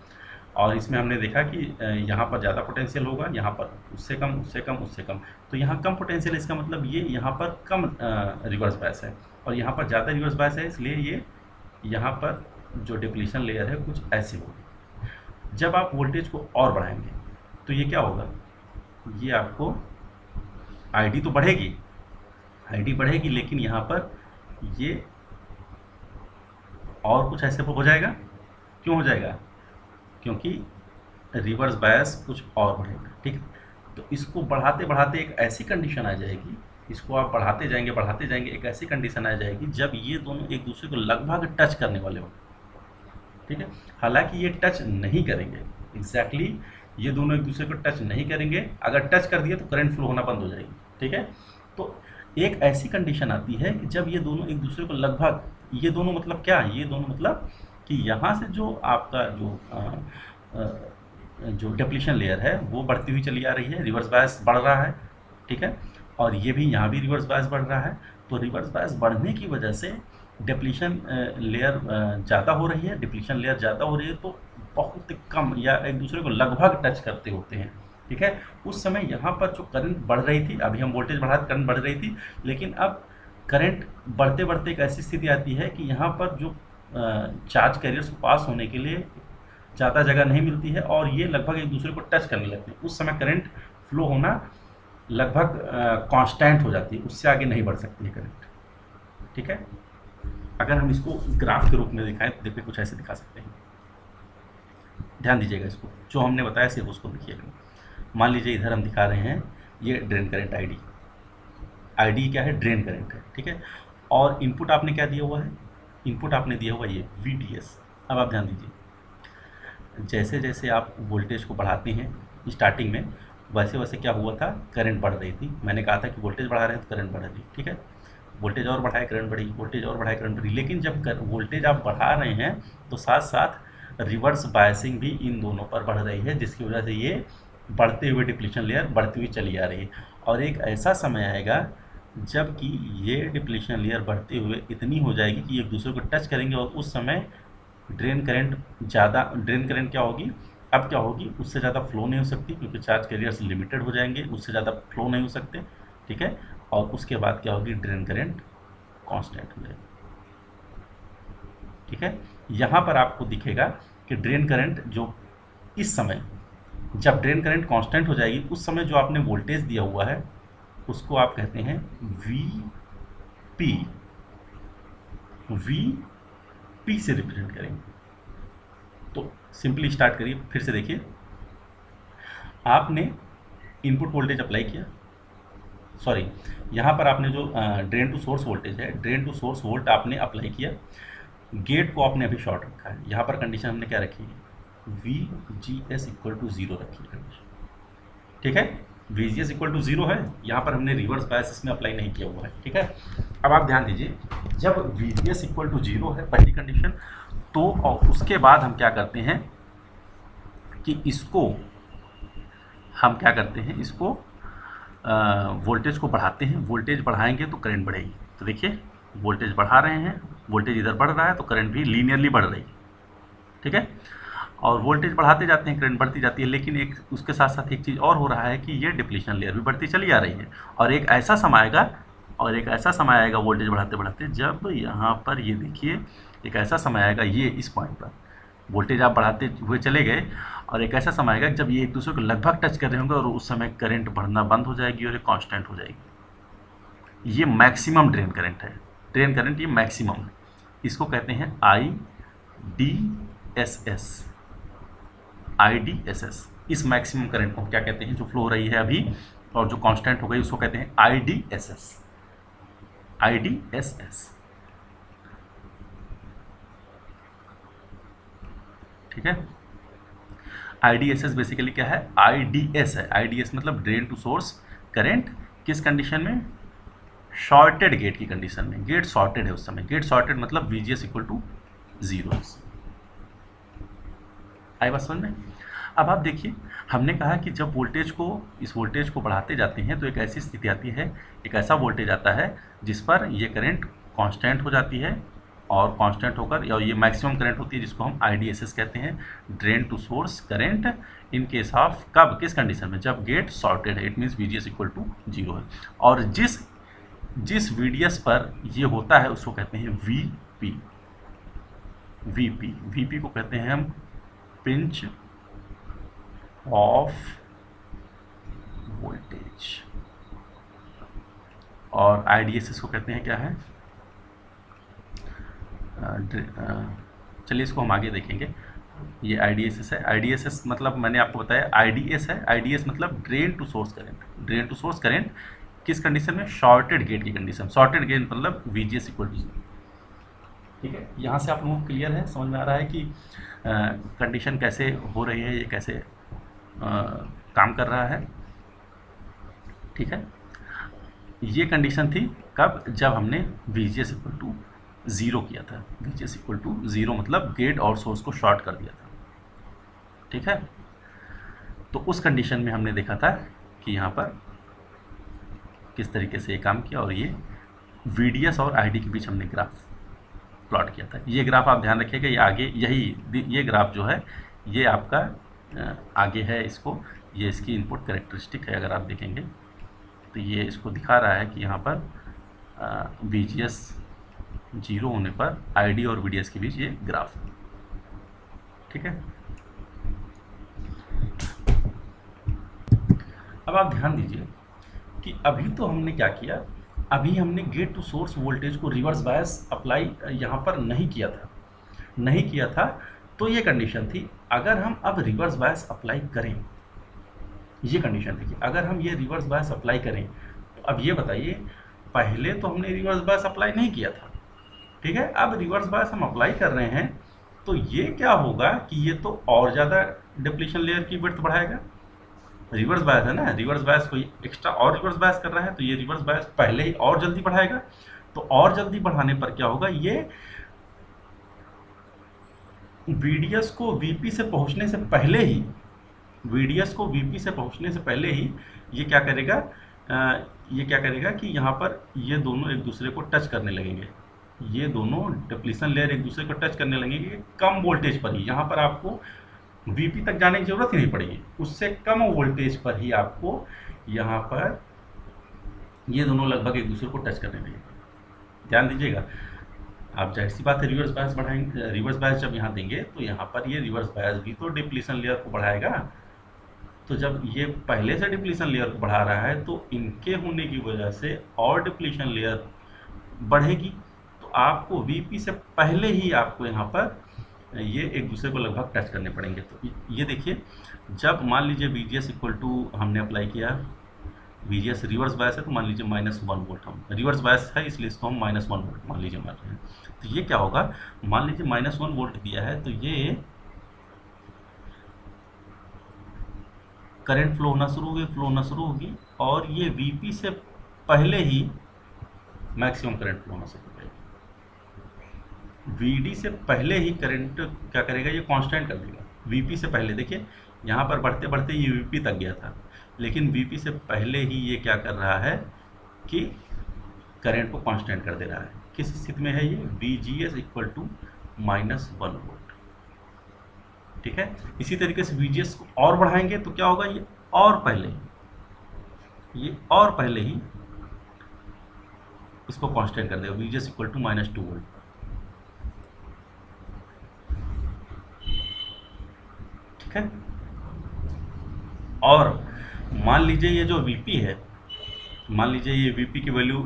और इसमें हमने देखा कि यहाँ पर ज़्यादा पोटेंशियल होगा, यहाँ पर उससे कम, उससे कम, उससे कम। तो यहाँ कम पोटेंशियल, इसका मतलब ये यहाँ पर कम रिवर्स बायस है, और यहाँ पर ज़्यादा रिवर्स बायस है, इसलिए ये यहाँ पर जो डिप्लीशन लेयर है कुछ ऐसे होगी। जब आप वोल्टेज को और बढ़ाएंगे तो ये क्या होगा, ये आपको आईडी तो बढ़ेगी, आईडी बढ़ेगी, लेकिन यहाँ पर ये और कुछ ऐसे हो जाएगा। क्यों हो जाएगा? क्योंकि रिवर्स बायस कुछ और बढ़ेगा, ठीक है। तो इसको बढ़ाते बढ़ाते एक ऐसी कंडीशन आ जाएगी, इसको आप बढ़ाते जाएंगे, एक ऐसी कंडीशन आ जाएगी जब ये दोनों एक दूसरे को लगभग टच करने वाले हों, ठीक है। हालांकि ये टच नहीं करेंगे, एग्जैक्टली ये दोनों एक दूसरे को टच नहीं करेंगे। अगर टच कर दिए तो करंट फ्लो होना बंद हो जाएगी, ठीक है। तो एक ऐसी कंडीशन आती है कि जब ये दोनों एक दूसरे को लगभग, ये दोनों मतलब क्या, ये दोनों मतलब कि यहाँ से जो आपका जो डिप्लीशन लेयर है वो बढ़ती हुई चली आ रही है, रिवर्स बायस बढ़ रहा है, ठीक है। और ये भी यहाँ भी रिवर्स बायस बढ़ रहा है। तो रिवर्स बायस बढ़ने की वजह से डिप्लीशन लेयर ज़्यादा हो रही है, डिप्लीशन लेयर ज़्यादा हो रही है, तो बहुत कम या एक दूसरे को लगभग टच करते होते हैं, ठीक है। उस समय यहाँ पर जो करंट बढ़ रही थी, अभी हम वोल्टेज बढ़ा करंट बढ़ रही थी, लेकिन अब करंट बढ़ते बढ़ते एक ऐसी स्थिति आती है कि यहाँ पर जो चार्ज कैरियर्स को पास होने के लिए ज़्यादा जगह नहीं मिलती है और ये लगभग एक दूसरे को टच करने लगते हैं। उस समय करंट फ्लो होना लगभग कांस्टेंट हो जाती है, उससे आगे नहीं बढ़ सकती है करंट, ठीक है। अगर हम इसको ग्राफ के रूप में दिखाएं तो देखिए कुछ ऐसे दिखा सकते हैं। ध्यान दीजिएगा, इसको जो हमने बताया सिर्फ उसको देखिएगा। मान लीजिए इधर हम दिखा रहे हैं ये ड्रेन करंट आईडी क्या है, ड्रेन करंट है, ठीक है। और इनपुट आपने क्या दिया हुआ है, इनपुट आपने दिया हुआ ये VDS। अब आप ध्यान दीजिए, जैसे जैसे आप वोल्टेज को बढ़ाते हैं स्टार्टिंग में, वैसे वैसे क्या हुआ था, करंट बढ़ रही थी। मैंने कहा था कि वोल्टेज बढ़ा रहे हैं तो करंट बढ़ रही, ठीक है। वोल्टेज और बढ़ाए करंट बढ़ी, वोल्टेज और बढ़ाए करंट बढ़ी। लेकिन जब वोल्टेज आप बढ़ा रहे हैं तो साथ साथ रिवर्स बायसिंग भी इन दोनों पर बढ़ रही है, जिसकी वजह से ये बढ़ते हुए डिप्लीशन लेयर बढ़ती हुई चली आ रही है। और एक ऐसा समय आएगा जबकि ये डिप्लीशन लेयर बढ़ते हुए इतनी हो जाएगी कि एक दूसरे को टच करेंगे, और उस समय ड्रेन करंट क्या होगी, अब क्या होगी, उससे ज़्यादा फ्लो नहीं हो सकती क्योंकि चार्ज कैरियर्स लिमिटेड हो जाएंगे, उससे ज़्यादा फ्लो नहीं हो सकते, ठीक है। और उसके बाद क्या होगी, ड्रेन करंट कांस्टेंट हो जाएगी, ठीक है। यहाँ पर आपको दिखेगा कि ड्रेन करंट जो इस समय, जब ड्रेन करंट कांस्टेंट हो जाएगी उस समय जो आपने वोल्टेज दिया हुआ है उसको आप कहते हैं VP से रिप्रेजेंट करेंगे। तो सिंपली स्टार्ट करिए, फिर से देखिए, आपने इनपुट वोल्टेज अप्लाई किया, सॉरी यहाँ पर आपने जो ड्रेन टू सोर्स वोल्टेज है, ड्रेन टू सोर्स वोल्ट आपने अप्लाई किया, गेट को आपने अभी शॉर्ट रखा है। यहाँ पर कंडीशन हमने क्या रखी है, VGS इक्वल टू 0 रखी है कंडीशन, ठीक है। VGS इक्वल टू 0 है, यहाँ पर हमने रिवर्स बायस इसमें अप्लाई नहीं किया हुआ है, ठीक है। अब आप ध्यान दीजिए, जब VGS इक्वल टू 0 है पहली कंडीशन, तो और उसके बाद हम क्या करते हैं कि इसको हम क्या करते हैं, इसको वोल्टेज को बढ़ाते हैं। वोल्टेज बढ़ाएंगे तो करंट बढ़ेगी। तो देखिए वोल्टेज बढ़ा रहे हैं, वोल्टेज इधर बढ़ रहा है तो करंट भी लीनियरली बढ़ रही है, ठीक है। और वोल्टेज बढ़ाते जाते हैं, करंट बढ़ती जाती है, लेकिन एक उसके साथ साथ एक चीज़ और हो रहा है कि ये डिप्लीशन लेयर भी बढ़ती चली आ रही है। और एक ऐसा समय आएगा वोल्टेज बढ़ाते बढ़ाते, जब यहाँ पर ये देखिए एक ऐसा समय आएगा, ये इस पॉइंट पर वोल्टेज आप बढ़ाते हुए चले गए, और एक ऐसा समय आएगा जब ये एक दूसरे को लगभग टच कर रहे होंगे और उस समय करंट बढ़ना बंद हो जाएगी और ये कांस्टेंट हो जाएगी, ये मैक्सिमम ड्रेन करंट है, ड्रेन करंट ये मैक्सिमम है, इसको कहते हैं IDSS। IDSS, इस मैक्सिमम करंट को क्या कहते हैं, जो फ्लो हो रही है अभी और जो कांस्टेंट हो गई उसको कहते हैं IDSS। IDSS, ठीक है। IDSS बेसिकली क्या है, IDS है, IDS मतलब ड्रेन टू सोर्स करंट, किस कंडीशन में, शॉर्टेड गेट की कंडीशन में, गेट शॉर्टेड है उस समय, गेट शॉर्टेड मतलब VGS इक्वल टू 0। आई बात समझ में। अब आप देखिए, हमने कहा कि जब वोल्टेज को, इस वोल्टेज को बढ़ाते जाते हैं तो एक ऐसी स्थिति आती है, एक ऐसा वोल्टेज आता है जिस पर ये करंट कांस्टेंट हो जाती है, और कांस्टेंट होकर और ये मैक्सिमम करंट होती है जिसको हम IDSS कहते हैं, drain to source current, in case of कब, किस कंडीशन में, जब गेट शॉर्टेड है, it means VGS equal to 0 है। और जिस VDS पर ये होता है उसको कहते हैं VP। VP को कहते हैं हम पिंच ऑफ वोल्टेज, और IDSS को कहते हैं क्या है, चलिए इसको हम आगे देखेंगे। ये IDSS है, IDSS मतलब मैंने आपको बताया IDS है, IDS मतलब drain to source current, drain to source current किस कंडीशन में, शॉर्टेड गेट की कंडीशन, शॉर्टेड गेट मतलब VGS इक्वल टू 0। ठीक है, यहाँ से आप लोगों को क्लियर है, समझ में आ रहा है कि कंडीशन कैसे हो रही है, ये कैसे काम कर रहा है। ठीक है, ये कंडीशन थी कब, जब हमने VGS इक्वल टू 0 किया था, VGS इक्वल टू 0 मतलब गेट और सोर्स को शॉर्ट कर दिया था। ठीक है, तो उस कंडीशन में हमने देखा था कि यहाँ पर किस तरीके से ये काम किया, और ये VDS और ID के बीच हमने ग्राफ प्लॉट किया था। ये ग्राफ आप ध्यान रखिएगा, ये आगे ये ग्राफ जो है ये आपका आगे है, इसको, ये इसकी इनपुट कैरेक्टरिस्टिक है, अगर आप देखेंगे तो ये इसको दिखा रहा है कि यहाँ पर VGS 0 होने पर ID और VDS के बीच ये ग्राफ है। ठीक है, अब आप ध्यान दीजिए कि अभी तो हमने क्या किया, अभी हमने गेट टू सोर्स वोल्टेज को रिवर्स बायस अप्लाई यहाँ पर नहीं किया था, तो ये कंडीशन थी। अगर हम अब रिवर्स बायस अप्लाई करें, ये कंडीशन थी कि अगर हम ये रिवर्स बायस अप्लाई करें, तो अब ये बताइए, पहले तो हमने रिवर्स बायस अप्लाई नहीं किया था, ठीक है, अब रिवर्स बायस हम अप्लाई कर रहे हैं, तो ये क्या होगा कि ये तो और ज़्यादा डिप्लीशन लेयर की विड्थ बढ़ाएगा। रिवर्स बायस है ना, रिवर्स बायस कोई एक्स्ट्रा और रिवर्स बायस कर रहा है, तो ये रिवर्स बायस पहले ही और जल्दी बढ़ाएगा। तो और जल्दी बढ़ाने पर क्या होगा, ये VDS को VP से पहुंचने से पहले ही, VDS को VP से पहुंचने से पहले ही ये क्या करेगा कि यहाँ पर ये दोनों एक दूसरे को टच करने लगेंगे, ये दोनों डिप्लीशन लेयर एक दूसरे को टच करने लगेंगे कम वोल्टेज पर ही। यहाँ पर आपको VP तक जाने की जरूरत ही नहीं पड़ेगी, उससे कम वोल्टेज पर ही आपको यहाँ पर ये दोनों लगभग एक दूसरे को टच करने लगेंगे। ध्यान दीजिएगा, आप जाहिर सी बात है रिवर्स बायस बढ़ाएंगे, रिवर्स बायस जब यहाँ देंगे तो यहाँ पर ये रिवर्स बायस भी तो डिप्लीशन लेयर को बढ़ाएगा। तो जब ये पहले से डिप्लीशन लेयर को बढ़ा रहा है, तो इनके होने की वजह से और डिप्लीशन लेयर बढ़ेगी, तो आपको VP से पहले ही आपको यहाँ पर ये एक दूसरे को लगभग टच करने पड़ेंगे। तो ये देखिए, जब मान लीजिए VGS इक्वल टू हमने अप्लाई किया, VGS रिवर्स बायस है तो मान लीजिए -1 वोल्ट, हम रिवर्स बायस है इसलिए इसको हम -1 वोल्ट मान लीजिए मान रहे हैं। तो ये क्या होगा, मान लीजिए -1 वोल्ट दिया है, तो ये करंट फ्लो होना शुरू होगी और ये VP से पहले ही मैक्सिमम करंट फ्लो होना शुरू हो जाएगा। VD से पहले ही करंट क्या करेगा, ये कांस्टेंट कर देगा VP से पहले। देखिए यहाँ पर बढ़ते बढ़ते ये VP तक गया था, लेकिन VP से पहले ही ये क्या कर रहा है कि करंट को कांस्टेंट कर दे रहा है। किस स्थिति में है ये, VGS इक्वल टू -1 वोल्ट। ठीक है, इसी तरीके से VGS को और बढ़ाएंगे तो क्या होगा, ये और पहले ही इसको कांस्टेंट कर देगा, VGS इक्वल टू -2 वोल्ट। ठीक है, और मान लीजिए ये जो VP है मान लीजिए ये वीपी की वैल्यू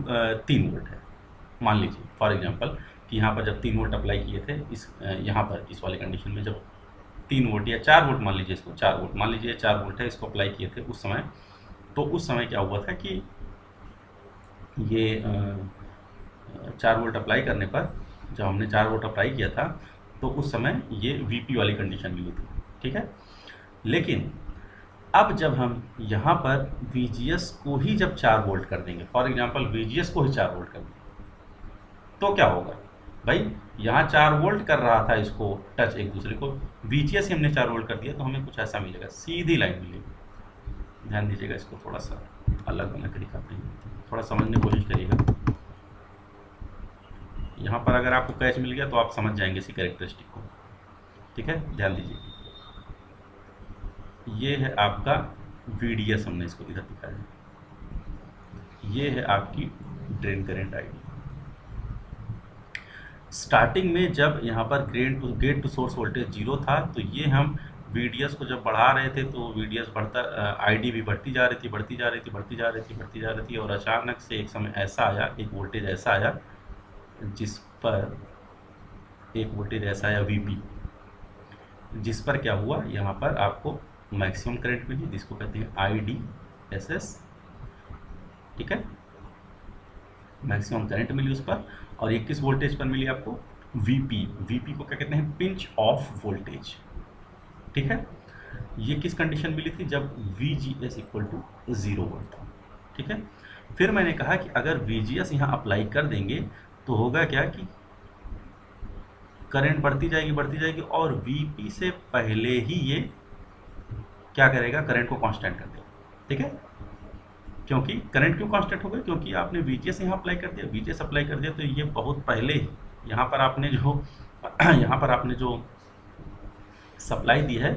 3 वोल्ट है, मान लीजिए फॉर एग्जांपल कि यहाँ पर जब 3 वोल्ट अप्लाई किए थे इस यहाँ पर इस वाले कंडीशन में जब 3 वोल्ट या 4 वोल्ट मान लीजिए, इसको 4 वोल्ट मान लीजिए, 4 वोल्ट है, इसको अप्लाई किए थे उस समय, तो उस समय क्या हुआ था कि ये 4 वोल्ट अप्लाई करने पर, जब हमने 4 वोल्ट अप्लाई किया था तो उस समय ये वीपी वाली कंडीशन मिली थी, ठीक है। लेकिन अब जब हम यहाँ पर VGS को ही जब 4 वोल्ट कर देंगे, फॉर एग्जांपल VGS को ही 4 वोल्ट कर देंगे, तो क्या होगा भाई, यहाँ 4 वोल्ट कर रहा था इसको टच एक दूसरे को, VGS ही हमने 4 वोल्ट कर दिया, तो हमें कुछ ऐसा मिलेगा, सीधी लाइन मिलेगी। ध्यान दीजिएगा, इसको थोड़ा सा अलग बना के दिखाते हैं, थोड़ा समझने की कोशिश करिएगा। यहाँ पर अगर आपको कैच मिल गया तो आप समझ जाएंगे इसी कैरेक्टरिस्टिक को, ठीक है। ध्यान दीजिए, ये है आपका VDS, हमने इसको इधर दिखाया है, ये है आपकी ड्रेन करंट आईडी। स्टार्टिंग में जब यहाँ पर गेट टू सोर्स वोल्टेज 0 था, तो ये हम VDS को जब बढ़ा रहे थे तो VDS बढ़ता, आईडी भी बढ़ती जा रही थी, बढ़ती जा रही थी, बढ़ती जा रही थी, बढ़ती जा रही थी, और अचानक से एक समय ऐसा आया, एक वोल्टेज ऐसा आया जिस पर, एक वोल्टेज ऐसा आया VP, जिस पर क्या हुआ, यहाँ पर आपको मैक्सिमम करंट मिली, जिसको कहते हैं IDSS, ठीक है, मैक्सिमम करंट मिली उस पर। और ये किस वोल्टेज पर मिली आपको, VP को क्या कहते हैं, पिंच ऑफ वोल्टेज, ठीक है। ये किस कंडीशन मिली थी, जब VGS इक्वल टू 0 वोल्ट था, ठीक है। फिर मैंने कहा कि अगर VGS यहाँ अप्लाई कर देंगे तो होगा क्या कि करंट बढ़ती जाएगी और VP से पहले ही ये क्या करेगा, करंट को कांस्टेंट कर देगा, ठीक है। क्योंकि करंट क्यों कांस्टेंट हो गया, क्योंकि आपने VGS यहाँ अप्लाई कर दिया, VGS अप्लाई कर दिया, तो ये बहुत पहले यहाँ पर आपने जो सप्लाई दी है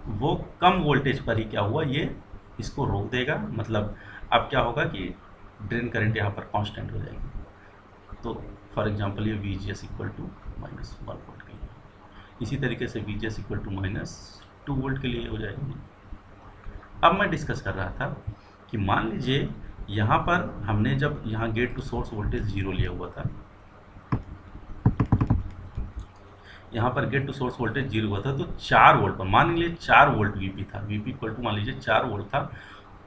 वो कम वोल्टेज पर ही क्या हुआ, ये इसको रोक देगा, मतलब अब क्या होगा कि ड्रेन करंट यहाँ पर कांस्टेंट हो जाएगी। तो फॉर एग्जांपल ये VGS इक्वल टू -1 वोल्ट के लिए, इसी तरीके से VGS इक्वल टू -2 वोल्ट के लिए हो जाएगी। अब मैं डिस्कस कर रहा था कि मान लीजिए यहाँ पर हमने जब यहाँ गेट टू सोर्स वोल्टेज 0 लिया हुआ था, यहाँ पर गेट टू सोर्स वोल्टेज 0 हुआ था, तो 4 वोल्ट पर मान लीजिए 4 वोल्ट VP था, VP इक्वल टू मान लीजिए 4 वोल्ट था,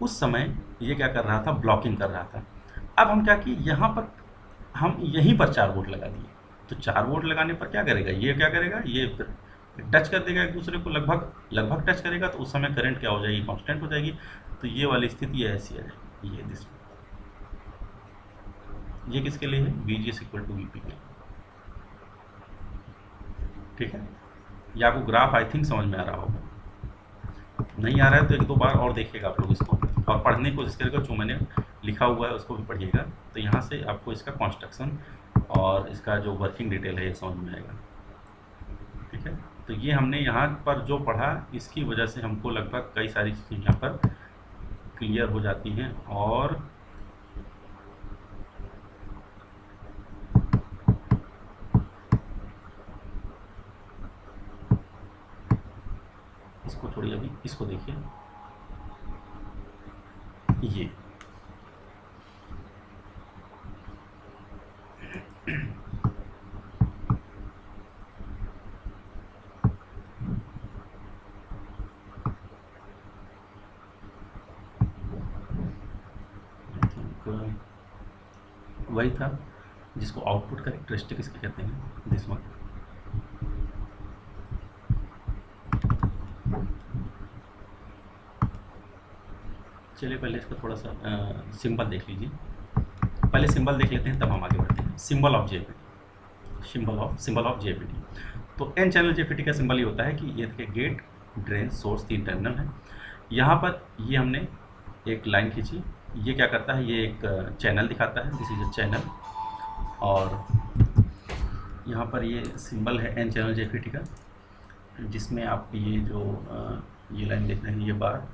उस समय ये क्या कर रहा था, ब्लॉकिंग कर रहा था। अब हम क्या किए, यहाँ पर हम यहीं पर 4 वोल्ट लगा दिए, तो 4 वोल्ट लगाने पर क्या करेगा, ये क्या करेगा, ये टच कर देगा एक दूसरे को, लगभग टच करेगा, तो उस समय करंट क्या हो जाएगी, कांस्टेंट हो जाएगी। तो ये वाली स्थिति ऐसी आ जाएगी, ये दिस, ये किसके लिए है, VGS इक्वल टू VP के लिए, ठीक है। ये आपको ग्राफ आई थिंक समझ में आ रहा होगा, नहीं आ रहा है तो 1-2 बार और देखिएगा आप लोग इसको, और पढ़ने की कोशिश करिएगा, जो मैंने लिखा हुआ है उसको भी पढ़िएगा, तो यहाँ से आपको इसका कंस्ट्रक्शन और इसका जो वर्किंग डिटेल है ये समझ में आएगा, ठीक है। तो ये हमने यहाँ पर जो पढ़ा, इसकी वजह से हमको लगभग कई सारी चीज़ें यहाँ पर क्लियर हो जाती हैं, और इसको थोड़ी अभी इसको देखिए, ये वही था जिसको आउटपुट कैरेक्टरिस्टिक इसके कहते हैं, दिस वन। चलिए पहले इसको थोड़ा सा सिंबल देख लीजिए, पहले सिंबल देख लेते हैं तब हम आगे बढ़ते हैं। Symbol of JFET, symbol of JFET। तो एन चैनल JFET का सिंबल ये होता है कि ये देखिए गेट, ड्रेन, सोर्स 3 टर्मिनल है। यहाँ पर ये हमने एक लाइन खींची, ये क्या करता है, ये एक चैनल दिखाता है, दिस इज अ चैनल, और यहाँ पर ये सिंबल है एन चैनल JFET का, जिसमें आप ये जो ये लाइन देख रहे हैं, ये बार,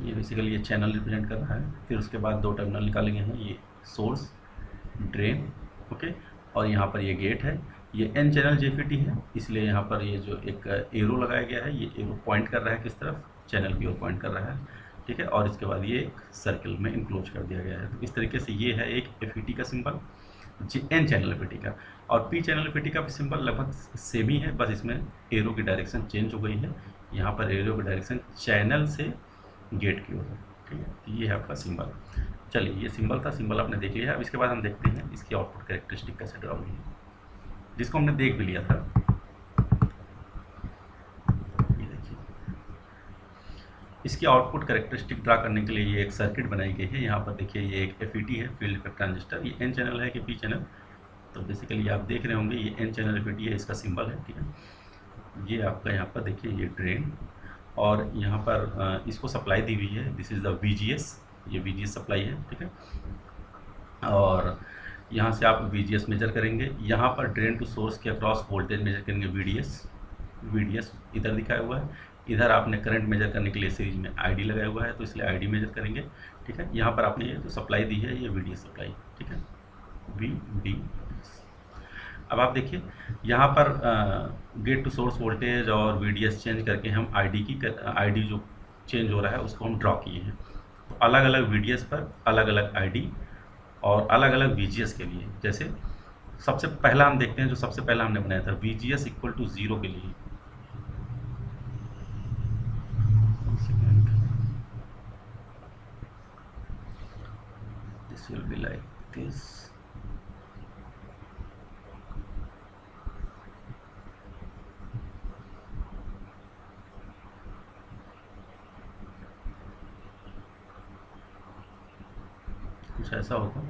ये बेसिकली ये चैनल रिप्रेजेंट कर रहा है। फिर उसके बाद 2 टर्मिनल निकाले गए हैं, ये सोर्स, ड्रेन, ओके, और यहाँ पर ये गेट है। ये एन चैनल JFET है, इसलिए यहाँ पर ये जो एक एरो लगाया गया है, ये एरो पॉइंट कर रहा है किस तरफ, चैनल की ओर पॉइंट कर रहा है, ठीक है, और इसके बाद ये एक सर्कल में इनक्लोज कर दिया गया है। तो इस तरीके से ये है एक एफ का सिंबल, एन चैनल एफ का। और पी चैनल एफ का भी सिंबल लगभग सेम ही है, बस इसमें एरो की डायरेक्शन चेंज हो गई है। यहाँ पर एरो की डायरेक्शन चैनल से गेट की ओर है, ठीक है। तो ये है आपका सिंबल। चलिए, ये सिंबल था, सिंबल आपने देख लिया है। अब इसके बाद हम देखते हैं इसकी आउटपुट कैरेक्टरिस्टिक कैसे ड्रा हुई है, जिसको हमने देख भी लिया था। ये देखिए, इसकी आउटपुट कैरेक्टरिस्टिक ड्रा करने के लिए ये एक सर्किट बनाई गई है। यहाँ पर देखिए, ये एक एफ है, फील्ड इफेक्ट ट्रांजिस्टर। ये एन चैनल है कि पी चैनल, तो बेसिकली आप देख रहे होंगे ये एन चैनल एफ है, इसका सिंबल है, ठीक है। ये आपका यहाँ पर देखिए ये ड्रेन, और यहाँ पर इसको सप्लाई दी हुई है, दिस इज़ द VGS, ये VGS सप्लाई है, ठीक है। और यहाँ से आप VGS मेजर करेंगे। यहाँ पर ड्रेन टू सोर्स के अक्रॉस वोल्टेज मेजर करेंगे VDS इधर दिखाया हुआ है। इधर आपने करंट मेजर करने के लिए सीरीज में ID लगाया हुआ है, तो इसलिए ID मेजर करेंगे, ठीक है। यहाँ पर आपने ये जो सप्लाई दी है ये VDS सप्लाई, ठीक है, VDS। अब आप देखिए यहाँ पर गेट टू सोर्स वोल्टेज और VDS चेंज करके हम ID जो चेंज हो रहा है उसको हम ड्रॉ किए हैं। तो अलग अलग VDS पर अलग अलग ID और अलग अलग VGS के लिए। जैसे सबसे पहला हम देखते हैं, जो सबसे पहला हमने बनाया था VGS इक्वल टू 0 के लिए। This will be like this. कुछ ऐसा होगा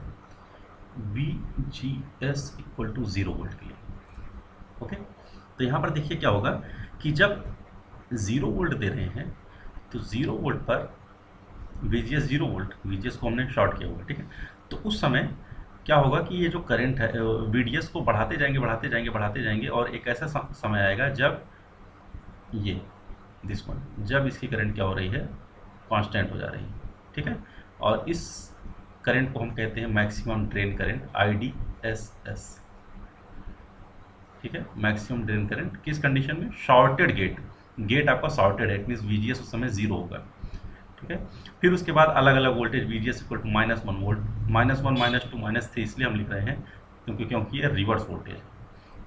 VGS इक्वल टू 0 वोल्ट के लिए, ओके। तो यहाँ पर देखिए क्या होगा कि जब 0 वोल्ट दे रहे हैं तो 0 वोल्ट पर VGS 0 वोल्ट, VGS को हमने शॉर्ट किया हुआ, ठीक है। तो उस समय क्या होगा कि ये जो करंट है VDS को बढ़ाते जाएंगे और एक ऐसा समय आएगा जब ये दिस वन, जब इसकी करंट क्या हो रही है, कांस्टेंट हो जा रही है, ठीक है। और इस करंट को हम कहते हैं मैक्सिमम ड्रेन करंट, IDSS, ठीक है। मैक्सिमम ड्रेन करंट किस कंडीशन में, शॉर्टेड गेट आपका शॉर्टेड है, इट मीन्स VGS उस समय 0 होगा, ठीक है। फिर उसके बाद अलग अलग voltage VGS equal to -1 volt, -1 -2 -3 इसलिए हम लिख रहे हैं क्योंकि ये रिवर्स वोल्टेज है।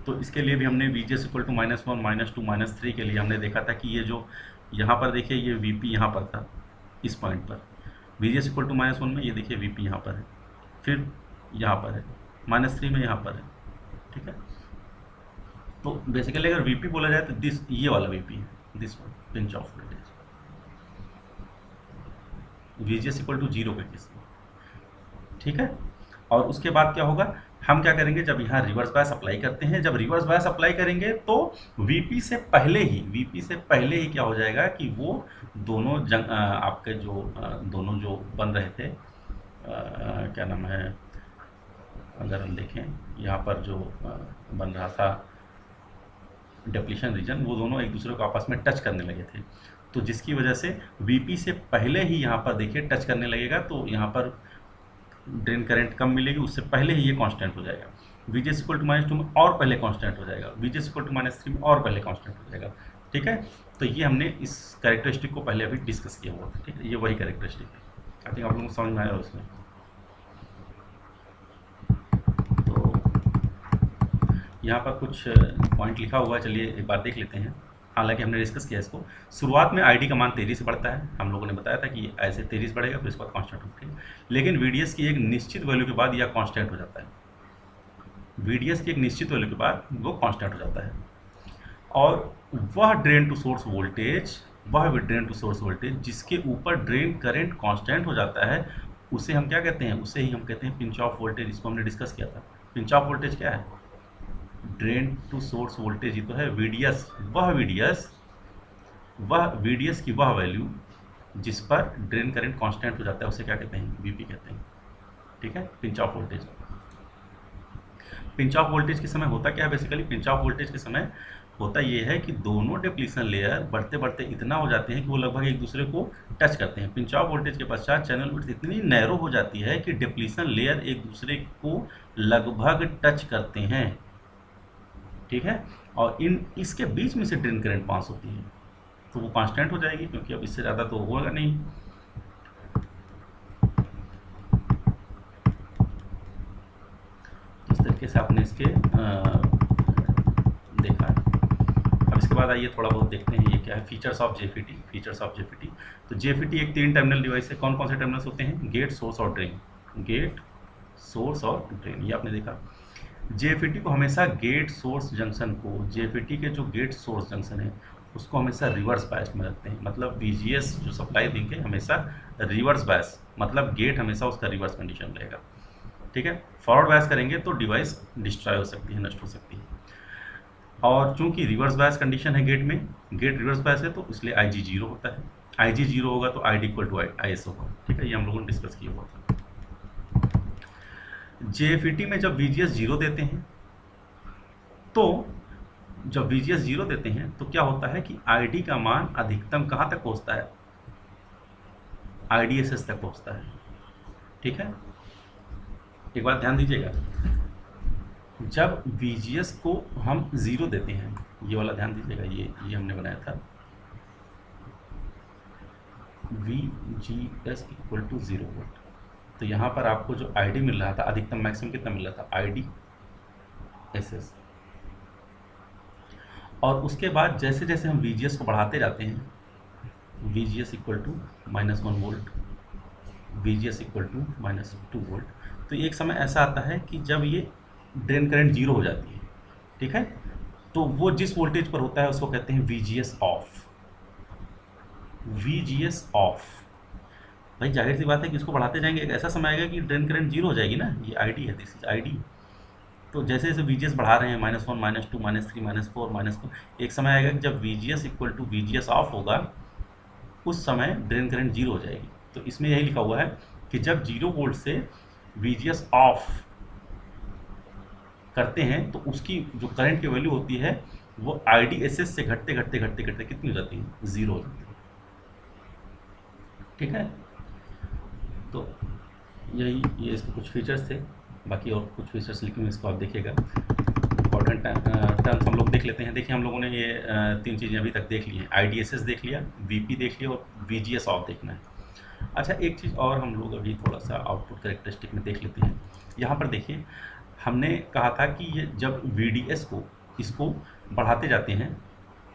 तो इसके लिए भी हमने VGS इक्वल टू -1 -2 -3 के लिए हमने देखा था कि ये जो यहाँ पर देखिए ये VP यहाँ पर था, इस पॉइंट पर VGS इक्वल टू -1 में ये देखिए VP यहाँ पर है, फिर यहाँ पर है, -3 में यहाँ पर है, ठीक है। तो बेसिकली अगर VP बोला जाए तो ये वाला VP है, this one, pinch off voltage, VGS equal to 0 के केस में, ठीक है। और उसके बाद क्या होगा, हम क्या करेंगे, जब यहाँ रिवर्स बायस अप्लाई करते हैं, जब रिवर्स बायस अप्लाई करेंगे तो VP से पहले ही क्या हो जाएगा कि वो दोनों आपके जो दोनों जो बन रहे थे, क्या नाम है, अगर हम देखें यहाँ पर जो बन रहा था डिप्लीशन रीजन, वो दोनों एक दूसरे को आपस में टच करने लगे थे। तो जिसकी वजह से VP से पहले ही यहाँ पर देखिए टच करने लगेगा, तो यहाँ पर ड्रेन करंट कम मिलेगी, उससे पहले ही ये कांस्टेंट हो जाएगा। VGS इक्वल टू -2 में और पहले कांस्टेंट हो जाएगा, VGS इक्वल टू -3 में और पहले कांस्टेंट हो जाएगा, ठीक है। तो ये हमने इस कैरेक्टरिस्टिक को पहले अभी डिस्कस किया हुआ था, ठीक है। ये वही कैरेक्टरिस्टिक है, आई थिंक आप लोगों को समझ में आया उसमें। तो यहाँ पर कुछ पॉइंट लिखा हुआ है, चलिए एक बार देख लेते हैं। हालांकि हमने डिस्कस किया इसको, शुरुआत में ID का मान तेज़ी से बढ़ता है, हम लोगों ने बताया था कि ऐसे तेज़ी से बढ़ेगा, फिर इसके बाद कांस्टेंट होता है। लेकिन VDS की एक निश्चित वैल्यू के बाद यह कांस्टेंट हो जाता है, VDS की एक निश्चित वैल्यू के बाद वो कांस्टेंट हो जाता है। और वह ड्रेन टू सोर्स वोल्टेज जिसके ऊपर ड्रेन करंट कांस्टेंट हो जाता है, उसे हम क्या कहते हैं, उसे ही हम कहते हैं पिंच ऑफ वोल्टेज। इसको हमने डिस्कस किया था। पिंच ऑफ वोल्टेज क्या है, ड्रेन टू सोर्स वोल्टेज ही तो है। VDS वह VDS की वह वैल्यू जिस पर ड्रेन करंट कांस्टेंट हो जाता है, उसे क्या कहते हैं, VP कहते हैं, ठीक है। Pinch off voltage, pinch off voltage के समय होता क्या है, बेसिकली पिंच ऑफ वोल्टेज के समय होता ये है कि दोनों डिप्लीशन लेयर बढ़ते बढ़ते इतना हो जाते हैं कि वो लगभग एक दूसरे को टच करते हैं। पिंच ऑफ वोल्टेज के पश्चात चैनल विड्थ इतनी नैरो हो जाती है कि डिप्लीशन लेयर एक दूसरे को लगभग टच करते हैं, ठीक है। और इसके बीच में से ड्रेन करंट पास होती है, तो वो कांस्टेंट हो जाएगी, क्योंकि अब इससे ज़्यादा तो होगा नहीं, तरीके से आपने इसके देखा। अब इसके बाद आइए थोड़ा बहुत देखते हैं ये क्या है, फीचर्स ऑफ जेफीटी। फीचर्स ऑफ जेफीटी, तो जेफीटी एक 3 टर्मिनल डिवाइस है। कौन कौन से टर्मिनल्स होते हैं? गेट, सोर्स और ड्रेन। गेट, सोर्स और ड्रेन, ये आपने देखा। जेफीटी को हमेशा गेट सोर्स जंक्शन को, जेफीटी के जो गेट सोर्स जंक्शन है उसको हमेशा रिवर्स बायस में रखते हैं। मतलब वीजीएस जो सप्लाई देंगे हमेशा रिवर्स बायस, मतलब गेट हमेशा उसका रिवर्स कंडीशन रहेगा। ठीक है, फॉरवर्ड बायस करेंगे तो डिवाइस डिस्ट्रॉय हो सकती है, नष्ट हो सकती है। और चूंकि रिवर्स बायस कंडीशन है गेट में, गेट रिवर्स बायस है तो इसलिए IG 0 होता है। IG 0 होगा तो ID इक्वल टू IS होगा। ठीक है, ये हम लोगों ने डिस्कस किया हुआ था। जेफीटी में जब VGS 0 देते हैं तो जब VGS 0 देते हैं तो क्या होता है कि ID का मान अधिकतम कहाँ तक पहुँचता है? IDSS तक पहुँचता है। ठीक है, एक बात ध्यान दीजिएगा, जब VGS को हम 0 देते हैं, ये वाला ध्यान दीजिएगा, ये हमने बनाया था VGS इक्वल टू 0 वोल्ट। तो यहाँ पर आपको जो ID मिल रहा था, अधिकतम मैक्सिमम कितना मिल रहा था? IDSS। और उसके बाद जैसे जैसे हम VGS को बढ़ाते जाते हैं, VGS equal to -1 volt, VGS equal to -2 volt, तो एक समय ऐसा आता है कि जब ये ड्रेन करंट 0 हो जाती है। ठीक है, तो वो जिस वोल्टेज पर होता है उसको कहते हैं VGS ऑफ। VGS ऑफ, भाई जाहिर सी बात है कि इसको बढ़ाते जाएंगे, एक ऐसा समय आएगा कि ड्रेन करंट 0 हो जाएगी ना। ये ID है, दिस इज ID। तो जैसे जैसे VGS बढ़ा रहे हैं -1 -2 -3 -4 -4, एक समय आएगा कि जब VGS equal to VGS off होगा उस समय ड्रेन करंट 0 हो जाएगी। तो इसमें यही लिखा हुआ है कि जब 0 वोल्ट से VGS ऑफ करते हैं तो उसकी जो करंट की वैल्यू होती है वो IDSS से घटते घटते घटते घटते कितनी हो जाती है? 0 हो जाती है। ठीक है, तो ये इसके कुछ फीचर्स थे, बाकी और कुछ फीचर्स लिखे हुए इसको आप देखिएगा। इंपॉर्टेंट टर्म्स हम लोग देख लेते हैं। देखिए हम लोगों ने ये 3 चीज़ें अभी तक देख ली हैं। IDSS देख लिया, VP देख लिया और VGS ऑफ देखना है। अच्छा, एक चीज़ और हम लोग अभी थोड़ा सा आउटपुट कैरेक्टरिस्टिक में देख लेते हैं। यहाँ पर देखिए, हमने कहा था कि ये जब VDS को इसको बढ़ाते जाते हैं